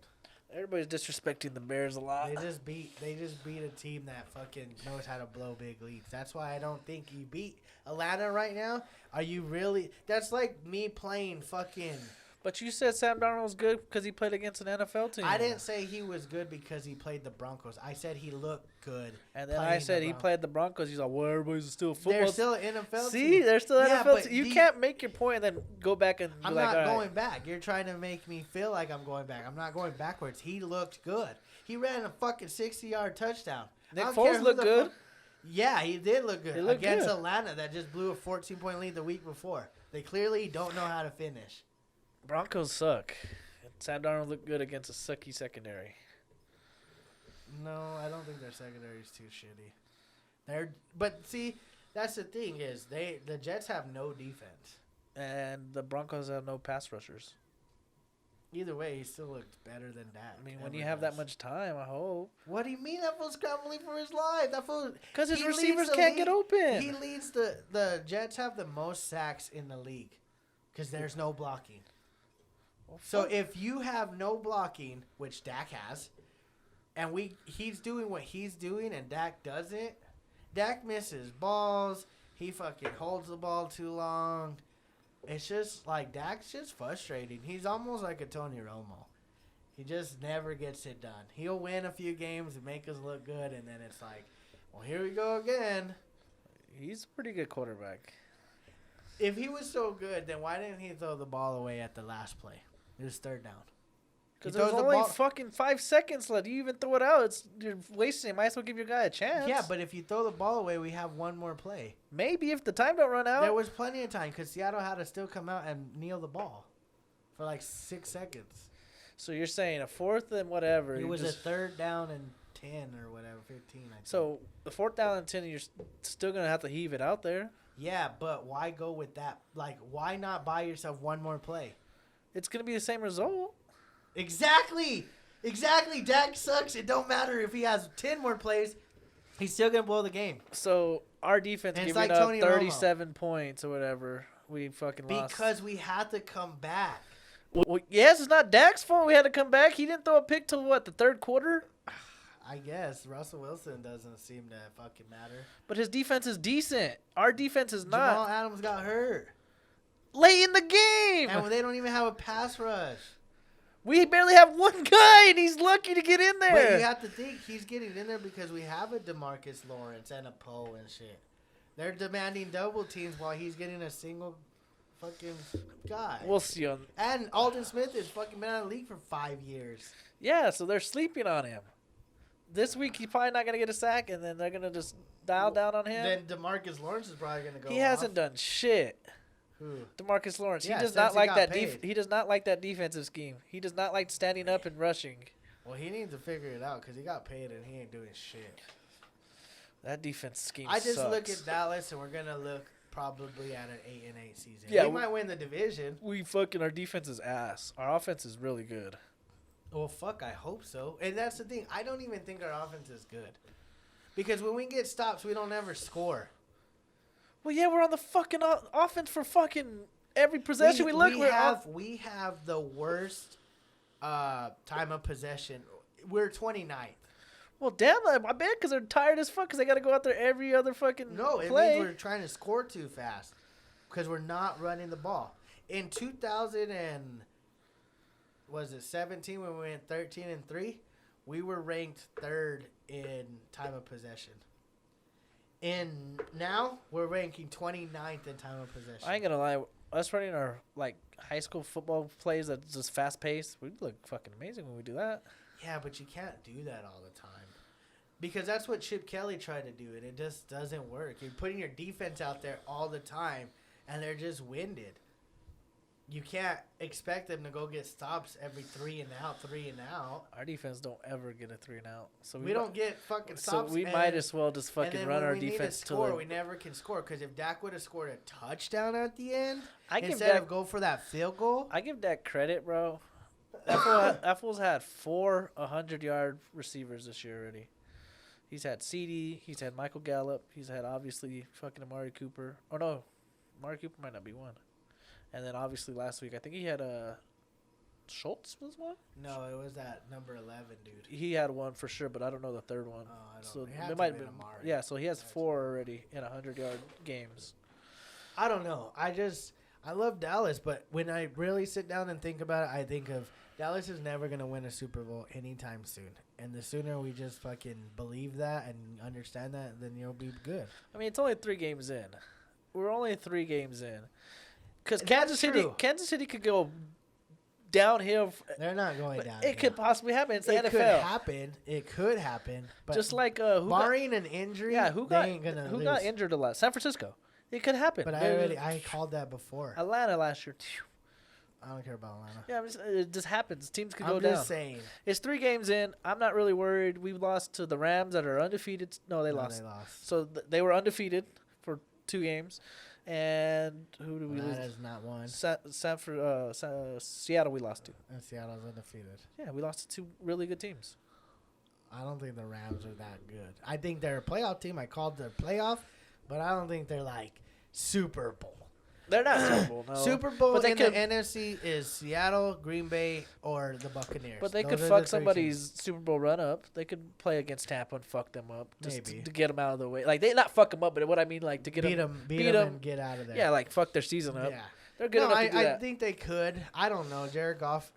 [SPEAKER 1] Everybody's disrespecting the Bears a lot.
[SPEAKER 2] They just beat a team that fucking knows how to blow big leads. That's why I don't think you beat Atlanta right now. Are you really? That's like me playing fucking.
[SPEAKER 1] But you said Sam Darnold was good because he played against an NFL team.
[SPEAKER 2] I didn't say he was good because he played the Broncos. I said he looked good.
[SPEAKER 1] And then I said he played the Broncos. He's like, well, everybody's still football.
[SPEAKER 2] They're still an NFL
[SPEAKER 1] See,
[SPEAKER 2] team.
[SPEAKER 1] they're still
[SPEAKER 2] Yeah,
[SPEAKER 1] NFL
[SPEAKER 2] but
[SPEAKER 1] team. You can't make your point and then go back and be
[SPEAKER 2] I'm
[SPEAKER 1] like,
[SPEAKER 2] not
[SPEAKER 1] all
[SPEAKER 2] going
[SPEAKER 1] right.
[SPEAKER 2] back. You're trying to make me feel like I'm going back. I'm not going backwards. He looked good. He ran a fucking 60-yard touchdown.
[SPEAKER 1] Nick Foles looked good.
[SPEAKER 2] Yeah, he did look good against
[SPEAKER 1] good.
[SPEAKER 2] Atlanta that just blew a 14-point lead the week before. They clearly don't know how to finish.
[SPEAKER 1] Broncos suck. Sam Darnold looked good against a sucky secondary.
[SPEAKER 2] No, I don't think their secondary is too shitty. But see, that's the thing is the Jets have no defense.
[SPEAKER 1] And the Broncos have no pass rushers.
[SPEAKER 2] Either way, he still looked better than that.
[SPEAKER 1] I mean, when you have that much time, I hope.
[SPEAKER 2] What do you mean that fool's scrambling for his life? That fool,
[SPEAKER 1] because his receivers can't get open.
[SPEAKER 2] He leads the Jets have the most sacks in the league because there's no blocking.
[SPEAKER 1] Well,
[SPEAKER 2] so if you have no blocking, which Dak has, and he's doing what he's doing and Dak doesn't, Dak misses balls. He fucking holds the ball too long. It's just like Dak's just frustrating. He's almost like a Tony Romo. He just never gets it done. He'll win a few games and make us look good, and then it's like, well, here we go again.
[SPEAKER 1] He's a pretty good quarterback.
[SPEAKER 2] If he was so good, then why didn't he throw the ball away at the last play? It was third down.
[SPEAKER 1] Because there's only fucking 5 seconds left. You even throw it out, you're wasting it. Might as well give your guy a chance.
[SPEAKER 2] Yeah, but if you throw the ball away, we have one more play.
[SPEAKER 1] Maybe if the time don't run out.
[SPEAKER 2] There was plenty of time because Seattle had to still come out and kneel the ball for like 6 seconds.
[SPEAKER 1] So you're saying a fourth and whatever.
[SPEAKER 2] It was a third down and 10 or whatever, 15, I think.
[SPEAKER 1] So the 4th down and 10, you're still going to have to heave it out there.
[SPEAKER 2] Yeah, but why go with that? Like, why not buy yourself one more play?
[SPEAKER 1] It's going to be the same result.
[SPEAKER 2] Exactly. Exactly. Dak sucks. It don't matter if he has 10 more plays. He's still going to blow the game.
[SPEAKER 1] So our defense
[SPEAKER 2] And it's
[SPEAKER 1] giving
[SPEAKER 2] like
[SPEAKER 1] up
[SPEAKER 2] Tony
[SPEAKER 1] 37 points or whatever. We fucking lost.
[SPEAKER 2] Because we had to come back.
[SPEAKER 1] Well, yes, it's not Dak's fault. We had to come back. He didn't throw a pick till what, the third quarter?
[SPEAKER 2] I guess Russell Wilson doesn't seem to fucking matter.
[SPEAKER 1] But his defense is decent. Our defense is not.
[SPEAKER 2] Jamal Adams got hurt.
[SPEAKER 1] Late in the game.
[SPEAKER 2] And they don't even have a pass rush.
[SPEAKER 1] We barely have one guy, and he's lucky to get in
[SPEAKER 2] But
[SPEAKER 1] there.
[SPEAKER 2] you have to think he's getting in there because we have a DeMarcus Lawrence and a Poe and shit. They're demanding double teams while he's getting a single fucking guy.
[SPEAKER 1] We'll see on.
[SPEAKER 2] And Alden Smith has fucking been out of the league for 5 years.
[SPEAKER 1] Yeah, so they're sleeping on him. This week he's probably not gonna get a sack, and then they're gonna just dial down on him.
[SPEAKER 2] Then DeMarcus Lawrence is probably gonna go.
[SPEAKER 1] He hasn't done shit.
[SPEAKER 2] Who?
[SPEAKER 1] DeMarcus Lawrence.
[SPEAKER 2] Yeah,
[SPEAKER 1] he does
[SPEAKER 2] since
[SPEAKER 1] not
[SPEAKER 2] he
[SPEAKER 1] like
[SPEAKER 2] got
[SPEAKER 1] that.
[SPEAKER 2] paid.
[SPEAKER 1] He does not like that defensive scheme. He does not like standing up and rushing.
[SPEAKER 2] Well, he needs to figure it out because he got paid and he ain't doing shit.
[SPEAKER 1] That defense scheme.
[SPEAKER 2] I just
[SPEAKER 1] sucks.
[SPEAKER 2] look at Dallas and we're gonna look probably at an 8-8 season.
[SPEAKER 1] Yeah,
[SPEAKER 2] we might win the division.
[SPEAKER 1] Our defense is ass. Our offense is really good.
[SPEAKER 2] Well, fuck, I hope so. And that's the thing. I don't even think our offense is good. Because when we get stops, we don't ever score.
[SPEAKER 1] Well, yeah, we're on the fucking offense for fucking every possession we look.
[SPEAKER 2] We have the worst time of possession. We're 29th.
[SPEAKER 1] Well, damn, I bet because they're tired as fuck because they got to go out there every other fucking
[SPEAKER 2] No, it
[SPEAKER 1] play.
[SPEAKER 2] means we're trying to score too fast because we're not running the ball. In 2017 when we went 13-3, we were ranked 3rd in time of possession. And now we're ranking 29th in time of possession.
[SPEAKER 1] I ain't gonna lie, us running our like high school football plays that's just fast paced, we look fucking amazing when we do that.
[SPEAKER 2] Yeah, but you can't do that all the time. Because that's what Chip Kelly tried to do, and it just doesn't work. You're putting your defense out there all the time, and they're just winded. You can't expect them to go get stops every 3 and out.
[SPEAKER 1] Our defense don't ever get a 3 and out, so
[SPEAKER 2] We don't get fucking stops.
[SPEAKER 1] So we might as well just
[SPEAKER 2] and
[SPEAKER 1] fucking
[SPEAKER 2] then
[SPEAKER 1] run
[SPEAKER 2] when
[SPEAKER 1] our
[SPEAKER 2] we need to
[SPEAKER 1] defense
[SPEAKER 2] score,
[SPEAKER 1] to
[SPEAKER 2] we never can score. Because if Dak would have scored a touchdown at the end,
[SPEAKER 1] I give
[SPEAKER 2] instead
[SPEAKER 1] Dak-
[SPEAKER 2] of go for that field goal,
[SPEAKER 1] I give that credit, bro. That fool's had 4 100-yard receivers this year already. He's had CD. He's had Michael Gallup. He's had obviously fucking Amari Cooper. Oh no, Amari Cooper might not be one. And then obviously last week I think he had Schultz was one.
[SPEAKER 2] no, it was that number 11 dude.
[SPEAKER 1] He had one for sure, but I don't know the third one.
[SPEAKER 2] Oh, I don't
[SPEAKER 1] So
[SPEAKER 2] know. It had
[SPEAKER 1] it
[SPEAKER 2] to
[SPEAKER 1] might
[SPEAKER 2] have
[SPEAKER 1] have
[SPEAKER 2] been
[SPEAKER 1] been.
[SPEAKER 2] Amari.
[SPEAKER 1] Yeah, so he has 4 already in 100-yard games.
[SPEAKER 2] I don't know. I love Dallas, but when I really sit down and think about it, I think of Dallas is never going to win a Super Bowl anytime soon. And the sooner we just fucking believe that and understand that, then you'll be good.
[SPEAKER 1] I mean, it's only 3 games in. We're only 3 games in. Because
[SPEAKER 2] That's true.
[SPEAKER 1] Kansas City could go downhill.
[SPEAKER 2] They're not going down.
[SPEAKER 1] It could possibly happen. It's the
[SPEAKER 2] It
[SPEAKER 1] NFL.
[SPEAKER 2] could happen. It could happen. But
[SPEAKER 1] Just like who got,
[SPEAKER 2] barring an injury,
[SPEAKER 1] yeah,
[SPEAKER 2] who
[SPEAKER 1] who
[SPEAKER 2] lose.
[SPEAKER 1] got injured a lot? San Francisco. It could happen.
[SPEAKER 2] But I called that before.
[SPEAKER 1] Atlanta last year.
[SPEAKER 2] I don't care about Atlanta.
[SPEAKER 1] Yeah, it just happens. Teams could go
[SPEAKER 2] I'm
[SPEAKER 1] down.
[SPEAKER 2] just saying.
[SPEAKER 1] It's 3 games in. I'm not really worried. We lost to the Rams that are undefeated. No, they lost.
[SPEAKER 2] They lost.
[SPEAKER 1] So they were undefeated for 2 games. And who do we lose?
[SPEAKER 2] That is not one.
[SPEAKER 1] Seattle we lost to.
[SPEAKER 2] And Seattle's undefeated.
[SPEAKER 1] Yeah, we lost to 2 really good teams.
[SPEAKER 2] I don't think the Rams are that good. I think they're a playoff team. I called their playoff, but I don't think they're like Super Bowl.
[SPEAKER 1] They're not Super Bowl, no.
[SPEAKER 2] Super Bowl
[SPEAKER 1] But they
[SPEAKER 2] in
[SPEAKER 1] could-
[SPEAKER 2] the NFC is Seattle, Green Bay, or the Buccaneers.
[SPEAKER 1] But they
[SPEAKER 2] Those
[SPEAKER 1] could
[SPEAKER 2] are the
[SPEAKER 1] fuck
[SPEAKER 2] 3
[SPEAKER 1] somebody's
[SPEAKER 2] teams.
[SPEAKER 1] Super Bowl run up. They could play against Tampa and fuck them up just
[SPEAKER 2] Maybe.
[SPEAKER 1] to get them out of the way. Like, they not fuck them up, but what I mean, like, to get
[SPEAKER 2] beat
[SPEAKER 1] them.
[SPEAKER 2] them and get out of there.
[SPEAKER 1] Yeah, like, fuck their season up.
[SPEAKER 2] Yeah.
[SPEAKER 1] They're good
[SPEAKER 2] No,
[SPEAKER 1] enough to do
[SPEAKER 2] I
[SPEAKER 1] that.
[SPEAKER 2] think they could. I don't know. Jared Goff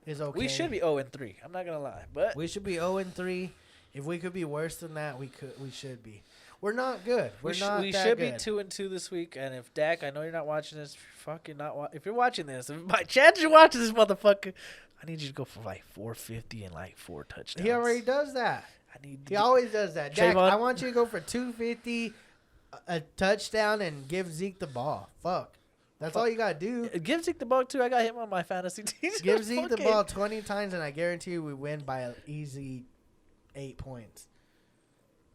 [SPEAKER 2] is okay.
[SPEAKER 1] We should be 0-3. I'm not going to lie. But
[SPEAKER 2] We should be 0-3. If we could be worse than that, we should be. We're not good. We're not
[SPEAKER 1] we
[SPEAKER 2] that
[SPEAKER 1] should
[SPEAKER 2] good.
[SPEAKER 1] be 2-2 this week. And if Dak, I know you're not watching this. If you're watching this, if by chance you're watching this motherfucker, I need you to go for like 450 and like 4 touchdowns.
[SPEAKER 2] He already does that.
[SPEAKER 1] I need.
[SPEAKER 2] He always does that. Dak,
[SPEAKER 1] Trayvon-
[SPEAKER 2] I want you to go for 250, a touchdown, and give Zeke the ball. Fuck. That's all you got to do.
[SPEAKER 1] Give Zeke the ball too. I got him on my fantasy team.
[SPEAKER 2] Give Zeke the
[SPEAKER 1] Fuck
[SPEAKER 2] ball
[SPEAKER 1] it.
[SPEAKER 2] 20 times, and I guarantee you we win by an easy 8 points.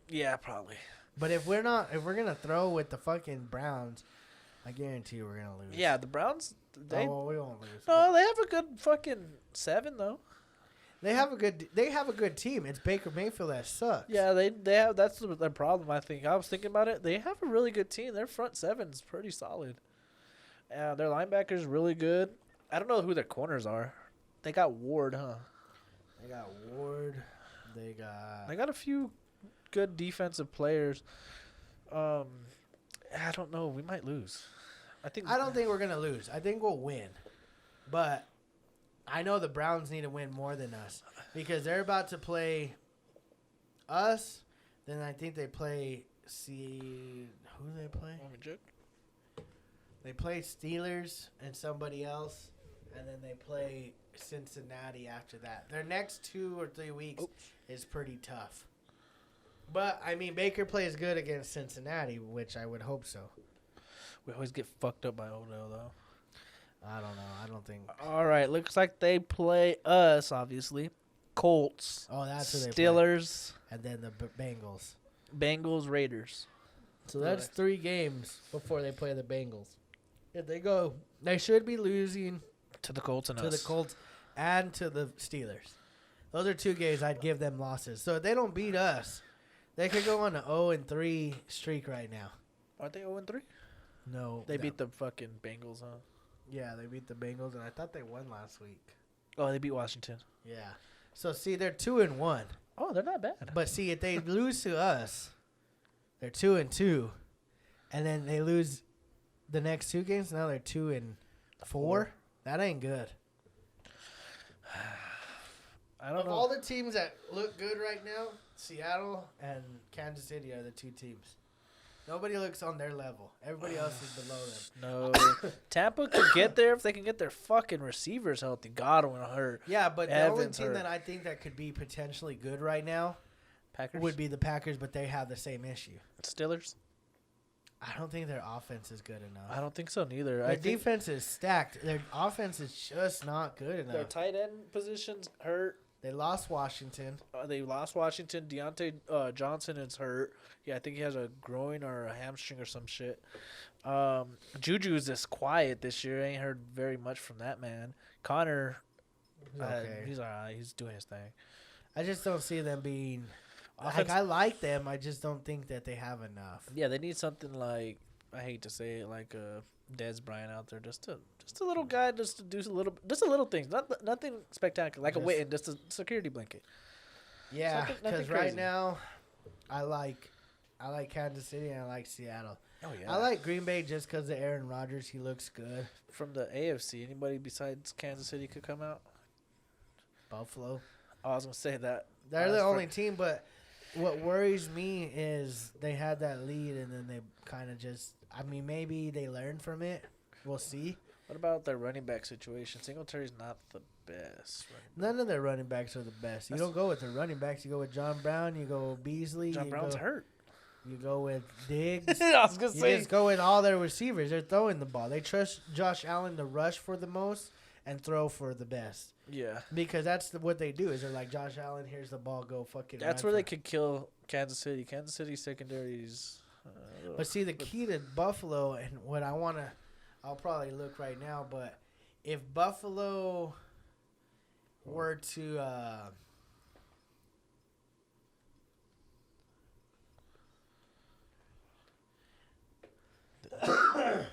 [SPEAKER 1] Yeah, probably.
[SPEAKER 2] But if we're gonna throw with the fucking Browns, I guarantee you we're gonna lose.
[SPEAKER 1] Yeah, the Browns. They
[SPEAKER 2] we won't lose.
[SPEAKER 1] no, they have a good fucking 7 though.
[SPEAKER 2] They have a good team. It's Baker Mayfield that sucks.
[SPEAKER 1] Yeah, they have. That's their problem. I think. I was thinking about it. They have a really good team. Their front seven's pretty solid. Their linebackers really good. I don't know who their corners are. They got Ward, huh?
[SPEAKER 2] They got Ward.
[SPEAKER 1] They got a few good defensive players. I don't know. We might lose.
[SPEAKER 2] I don't think we're gonna lose. I think we'll win, but I know the Browns need to win more than us because they're about to play us. Then I think they play. Who do they play?
[SPEAKER 1] Want me to check?
[SPEAKER 2] They play Steelers and somebody else, and then they play Cincinnati after that. Their next 2 or 3 weeks is pretty tough. But, I mean, Baker plays good against Cincinnati, which I would hope so.
[SPEAKER 1] We always get fucked up by Odell, though.
[SPEAKER 2] I don't know. I don't think.
[SPEAKER 1] All right. Looks like they play us, obviously. Colts.
[SPEAKER 2] Oh, that's who they play.
[SPEAKER 1] Steelers.
[SPEAKER 2] And then the Bengals.
[SPEAKER 1] Bengals, Raiders.
[SPEAKER 2] So that's 3 games before they play the Bengals. If they go, they should be losing
[SPEAKER 1] To the Colts and
[SPEAKER 2] to
[SPEAKER 1] us.
[SPEAKER 2] the Colts and to the Steelers. Those are 2 games I'd give them losses. So if they don't beat us, they could go on an 0-3 streak right now.
[SPEAKER 1] Aren't they 0-3?
[SPEAKER 2] No.
[SPEAKER 1] They beat the fucking Bengals, huh?
[SPEAKER 2] Yeah, they beat the Bengals, and I thought they won last week.
[SPEAKER 1] Oh, they beat Washington.
[SPEAKER 2] Yeah. So, see, they're 2-1.
[SPEAKER 1] Oh, they're not bad.
[SPEAKER 2] But, see, if they lose to us, they're 2-2. And then they lose the next 2 games. Now they're 2-4. That ain't good.
[SPEAKER 1] I don't
[SPEAKER 2] Of
[SPEAKER 1] know.
[SPEAKER 2] all the teams that look good right now, Seattle and Kansas City are the 2 teams. Nobody looks on their level. Everybody else is below them.
[SPEAKER 1] No. Tampa could get there if they can get their fucking receivers healthy. Godwin hurt.
[SPEAKER 2] Yeah, but the only
[SPEAKER 1] Evans
[SPEAKER 2] team
[SPEAKER 1] hurt.
[SPEAKER 2] that I think that could be potentially good right now
[SPEAKER 1] Packers?
[SPEAKER 2] would be the Packers, but they have the same issue.
[SPEAKER 1] Steelers?
[SPEAKER 2] I don't think their offense is good enough.
[SPEAKER 1] I don't think so neither.
[SPEAKER 2] Their
[SPEAKER 1] I think
[SPEAKER 2] defense is stacked. Their offense is just not good
[SPEAKER 1] their
[SPEAKER 2] enough.
[SPEAKER 1] tight end positions hurt.
[SPEAKER 2] They lost Washington.
[SPEAKER 1] They lost Washington. Deontay Johnson is hurt. Yeah, I think he has a groin or a hamstring or some shit. Juju's just quiet this year. I ain't heard very much from that man. Connor,
[SPEAKER 2] Okay.
[SPEAKER 1] he's all right. He's doing his thing.
[SPEAKER 2] I just don't see them being.
[SPEAKER 1] Offense-
[SPEAKER 2] I like them. I just don't think that they have enough.
[SPEAKER 1] Yeah, they need something like, I hate to say it, like a Dez Bryant out there, just a little guy, just to do a little things, nothing spectacular, like a
[SPEAKER 2] Just-
[SPEAKER 1] Witten, just a security blanket.
[SPEAKER 2] Yeah,
[SPEAKER 1] Nothing
[SPEAKER 2] because right
[SPEAKER 1] crazy.
[SPEAKER 2] now, I like Kansas City and I like Seattle.
[SPEAKER 1] Oh yeah,
[SPEAKER 2] I like Green Bay just because of Aaron Rodgers. He looks good.
[SPEAKER 1] from the AFC. Anybody besides Kansas City could come out.
[SPEAKER 2] Buffalo.
[SPEAKER 1] Oh, I was gonna say that.
[SPEAKER 2] They're the only team, but what worries me is they had that lead and then they kind of just. I mean, maybe they learned from it. We'll see.
[SPEAKER 1] What about their running back situation? Singletary's not the best.
[SPEAKER 2] None of their running backs are the best. You
[SPEAKER 1] That's-
[SPEAKER 2] don't go with their running backs. You go with John Brown. You go with Beasley.
[SPEAKER 1] John
[SPEAKER 2] you
[SPEAKER 1] Brown's
[SPEAKER 2] go,
[SPEAKER 1] hurt.
[SPEAKER 2] You go with Diggs.
[SPEAKER 1] I was gonna
[SPEAKER 2] You
[SPEAKER 1] say.
[SPEAKER 2] just go with all their receivers. They're throwing the ball. They trust Josh Allen to rush for the most and throw for the best.
[SPEAKER 1] Yeah,
[SPEAKER 2] Because that's what they do. Is they're like, Josh Allen, here's the ball, go fucking
[SPEAKER 1] that's
[SPEAKER 2] run
[SPEAKER 1] where
[SPEAKER 2] for
[SPEAKER 1] they
[SPEAKER 2] it."
[SPEAKER 1] could kill Kansas City. Kansas City secondaries.
[SPEAKER 2] But see, the key to Buffalo, and what I want to, I'll probably look right now, but if Buffalo were to,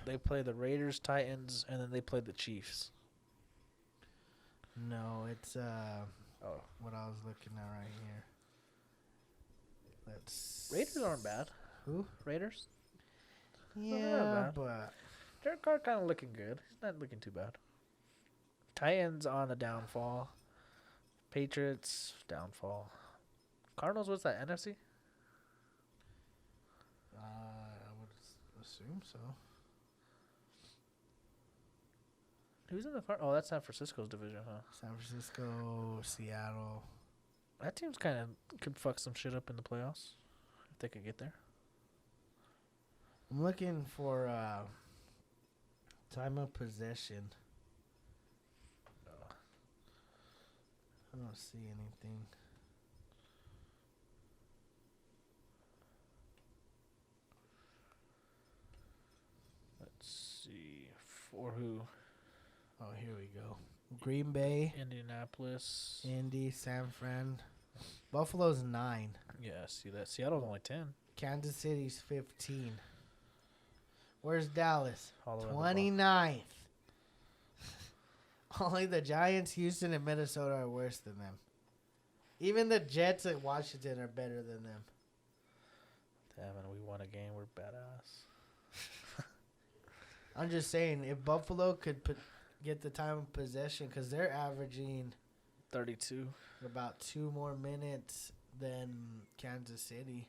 [SPEAKER 1] They play the Raiders, Titans, and then they play the Chiefs.
[SPEAKER 2] no, it's
[SPEAKER 1] Oh,
[SPEAKER 2] what I was looking at right here. Let's.
[SPEAKER 1] Raiders aren't bad.
[SPEAKER 2] Who?
[SPEAKER 1] Raiders.
[SPEAKER 2] Yeah,
[SPEAKER 1] bad.
[SPEAKER 2] but
[SPEAKER 1] Derek Carr kind of looking good. He's not looking too bad. Titans on the downfall. Patriots downfall. Cardinals, what's that? NFC?
[SPEAKER 2] I would assume so.
[SPEAKER 1] Who's in the Oh, that's San Francisco's division, huh?
[SPEAKER 2] San Francisco, Seattle.
[SPEAKER 1] That team's kind of could fuck some shit up in the playoffs if they could get there.
[SPEAKER 2] I'm looking for time of possession. I don't see anything.
[SPEAKER 1] Let's see. For who?
[SPEAKER 2] Oh, here we go. Green Bay,
[SPEAKER 1] Indianapolis.
[SPEAKER 2] Indy, San Fran. Buffalo's 9.
[SPEAKER 1] Yeah, see that. Seattle's only 10.
[SPEAKER 2] Kansas City's 15. Where's Dallas?
[SPEAKER 1] All the way at the
[SPEAKER 2] 29th. Only the Giants, Houston, and Minnesota are worse than them. Even the Jets and Washington are better than them.
[SPEAKER 1] Damn, and we won a game. We're badass.
[SPEAKER 2] I'm just saying, if Buffalo could get the time of possession, because they're averaging
[SPEAKER 1] 32.
[SPEAKER 2] about 2 more minutes than Kansas City.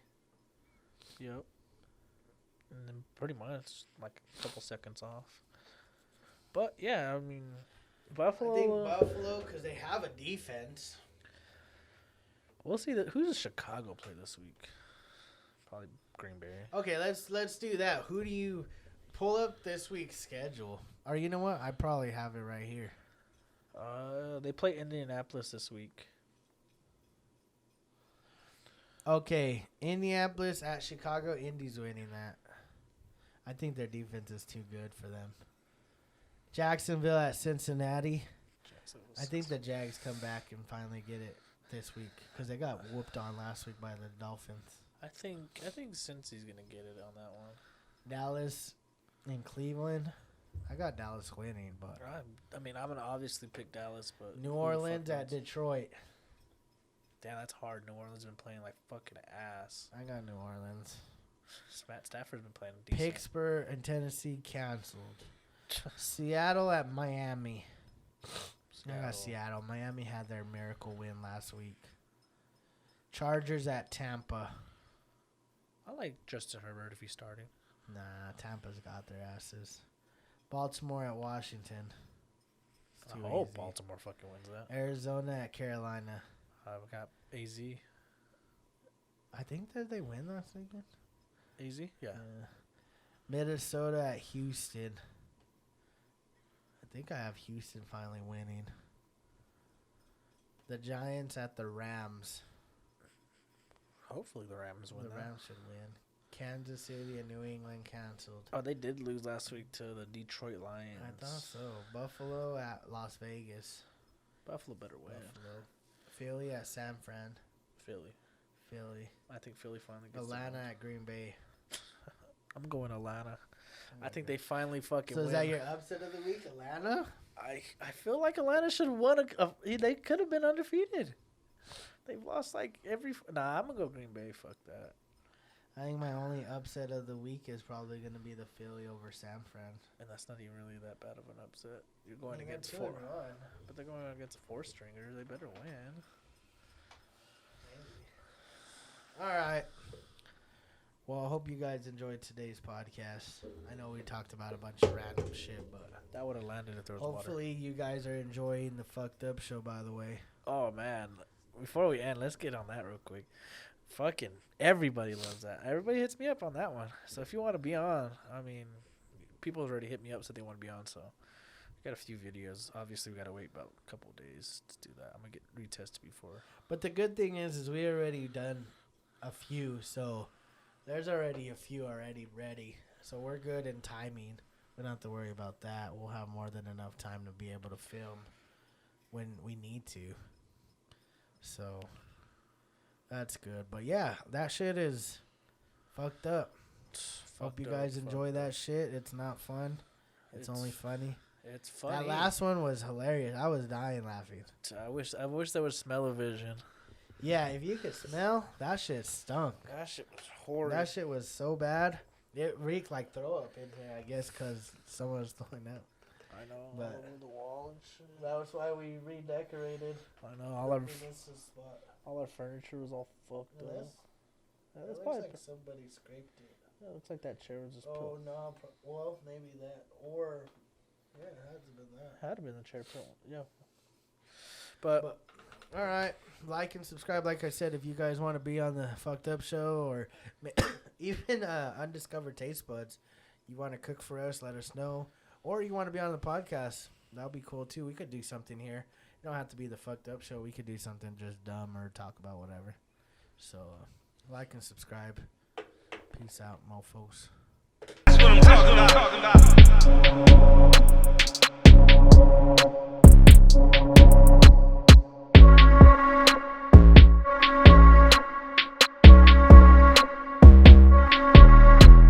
[SPEAKER 1] Yep. And then pretty much like a couple seconds off. But yeah, I mean, Buffalo.
[SPEAKER 2] I think Buffalo, because they have a defense.
[SPEAKER 1] We'll see that. Who does Chicago play this week? Probably Green Bay.
[SPEAKER 2] Okay, let's do that. Who do you pull up this week's schedule? Or you know what? I probably have it right here.
[SPEAKER 1] They play Indianapolis this week.
[SPEAKER 2] Okay, Indianapolis at Chicago. Indy's winning that. I think their defense is too good for them. Jacksonville at Cincinnati. I think the Jags come back and finally get it this week because they got whooped on last week by the Dolphins.
[SPEAKER 1] I think Cincy's gonna get it on that one.
[SPEAKER 2] Dallas and Cleveland. I got Dallas winning, but
[SPEAKER 1] I mean, I'm gonna obviously pick Dallas, but
[SPEAKER 2] New Orleans at Detroit.
[SPEAKER 1] Damn, that's hard. New Orleans been playing like fucking ass.
[SPEAKER 2] I got New Orleans.
[SPEAKER 1] Matt Stafford's been playing decent.
[SPEAKER 2] Pittsburgh and Tennessee canceled. Seattle at Miami. I got Seattle. Miami had their miracle win last week. Chargers at Tampa.
[SPEAKER 1] I like Justin Herbert if he's starting.
[SPEAKER 2] Nah, Tampa's got their asses. Baltimore at Washington.
[SPEAKER 1] I hope Baltimore fucking wins that.
[SPEAKER 2] Arizona at Carolina.
[SPEAKER 1] We got AZ.
[SPEAKER 2] I think that they win last weekend.
[SPEAKER 1] AZ? Yeah.
[SPEAKER 2] Minnesota at Houston. I think I have Houston finally winning. The Giants at the Rams.
[SPEAKER 1] Hopefully the Rams win.
[SPEAKER 2] The Rams should win. Kansas City and New England canceled.
[SPEAKER 1] Oh, they did lose last week to the Detroit Lions.
[SPEAKER 2] I thought so. Buffalo at Las Vegas.
[SPEAKER 1] Buffalo better win.
[SPEAKER 2] Buffalo. Philly at San Fran.
[SPEAKER 1] Philly. I think Philly finally gets
[SPEAKER 2] Atlanta at Green Bay.
[SPEAKER 1] I'm going Atlanta. I think they finally fucking
[SPEAKER 2] So
[SPEAKER 1] win.
[SPEAKER 2] is that your upset of the week, Atlanta?
[SPEAKER 1] I feel like Atlanta should have won. They could have been undefeated. They've lost like every. Nah, I'm going to go Green Bay. Fuck that.
[SPEAKER 2] I think my only upset of the week is probably going to be the Philly over San Fran.
[SPEAKER 1] And that's not even really that bad of an upset. You're going against four. But they're going against a 4-stringer. They better win.
[SPEAKER 2] All right. Well, I hope you guys enjoyed today's podcast. I know we talked about a bunch of random shit, but
[SPEAKER 1] that would have landed if there was water.
[SPEAKER 2] Hopefully you guys are enjoying the Fucked Up Show, by the way.
[SPEAKER 1] Oh, man. Before we end, let's get on that real quick. Fucking everybody loves that. Everybody hits me up on that one. So if you want to be on, I mean, people already hit me up, said they want to be on, so we got a few videos. Obviously, we got to wait about a couple of days to do that. I'm going to get retested before.
[SPEAKER 2] But the good thing is we already done a few, so there's already a few already ready. So we're good in timing. We don't have to worry about that. We'll have more than enough time to be able to film when we need to. So that's good. But yeah, that shit is fucked up. Hope you guys enjoy that shit. It's not fun. It's only funny.
[SPEAKER 1] It's funny.
[SPEAKER 2] That last one was hilarious. I was dying laughing.
[SPEAKER 1] I wish there was smell-o-vision.
[SPEAKER 2] Yeah, if you could smell, that shit stunk.
[SPEAKER 1] That shit was horrible.
[SPEAKER 2] That shit was so bad. It reeked like throw up in here, I guess, because someone was throwing up.
[SPEAKER 1] I know.
[SPEAKER 2] But
[SPEAKER 1] all over the wall and shit.
[SPEAKER 2] That was why we redecorated.
[SPEAKER 1] I know. All our furniture was all fucked up.
[SPEAKER 2] It looks like somebody scraped it.
[SPEAKER 1] Yeah, it looks like that chair was just
[SPEAKER 2] Oh, no. Well, maybe that. Or, yeah, it had to have been that.
[SPEAKER 1] Had to been the chair. Yeah. But
[SPEAKER 2] all right. Like and subscribe, like I said, if you guys want to be on the Fucked Up Show or even Undiscovered Taste Buds, you want to cook for us, let us know. Or you want to be on the podcast, that would be cool too. We could do something here. It don't have to be the Fucked Up Show. We could do something just dumb or talk about whatever. So, like and subscribe. Peace out, mofos.
[SPEAKER 4] That's what I'm talking about.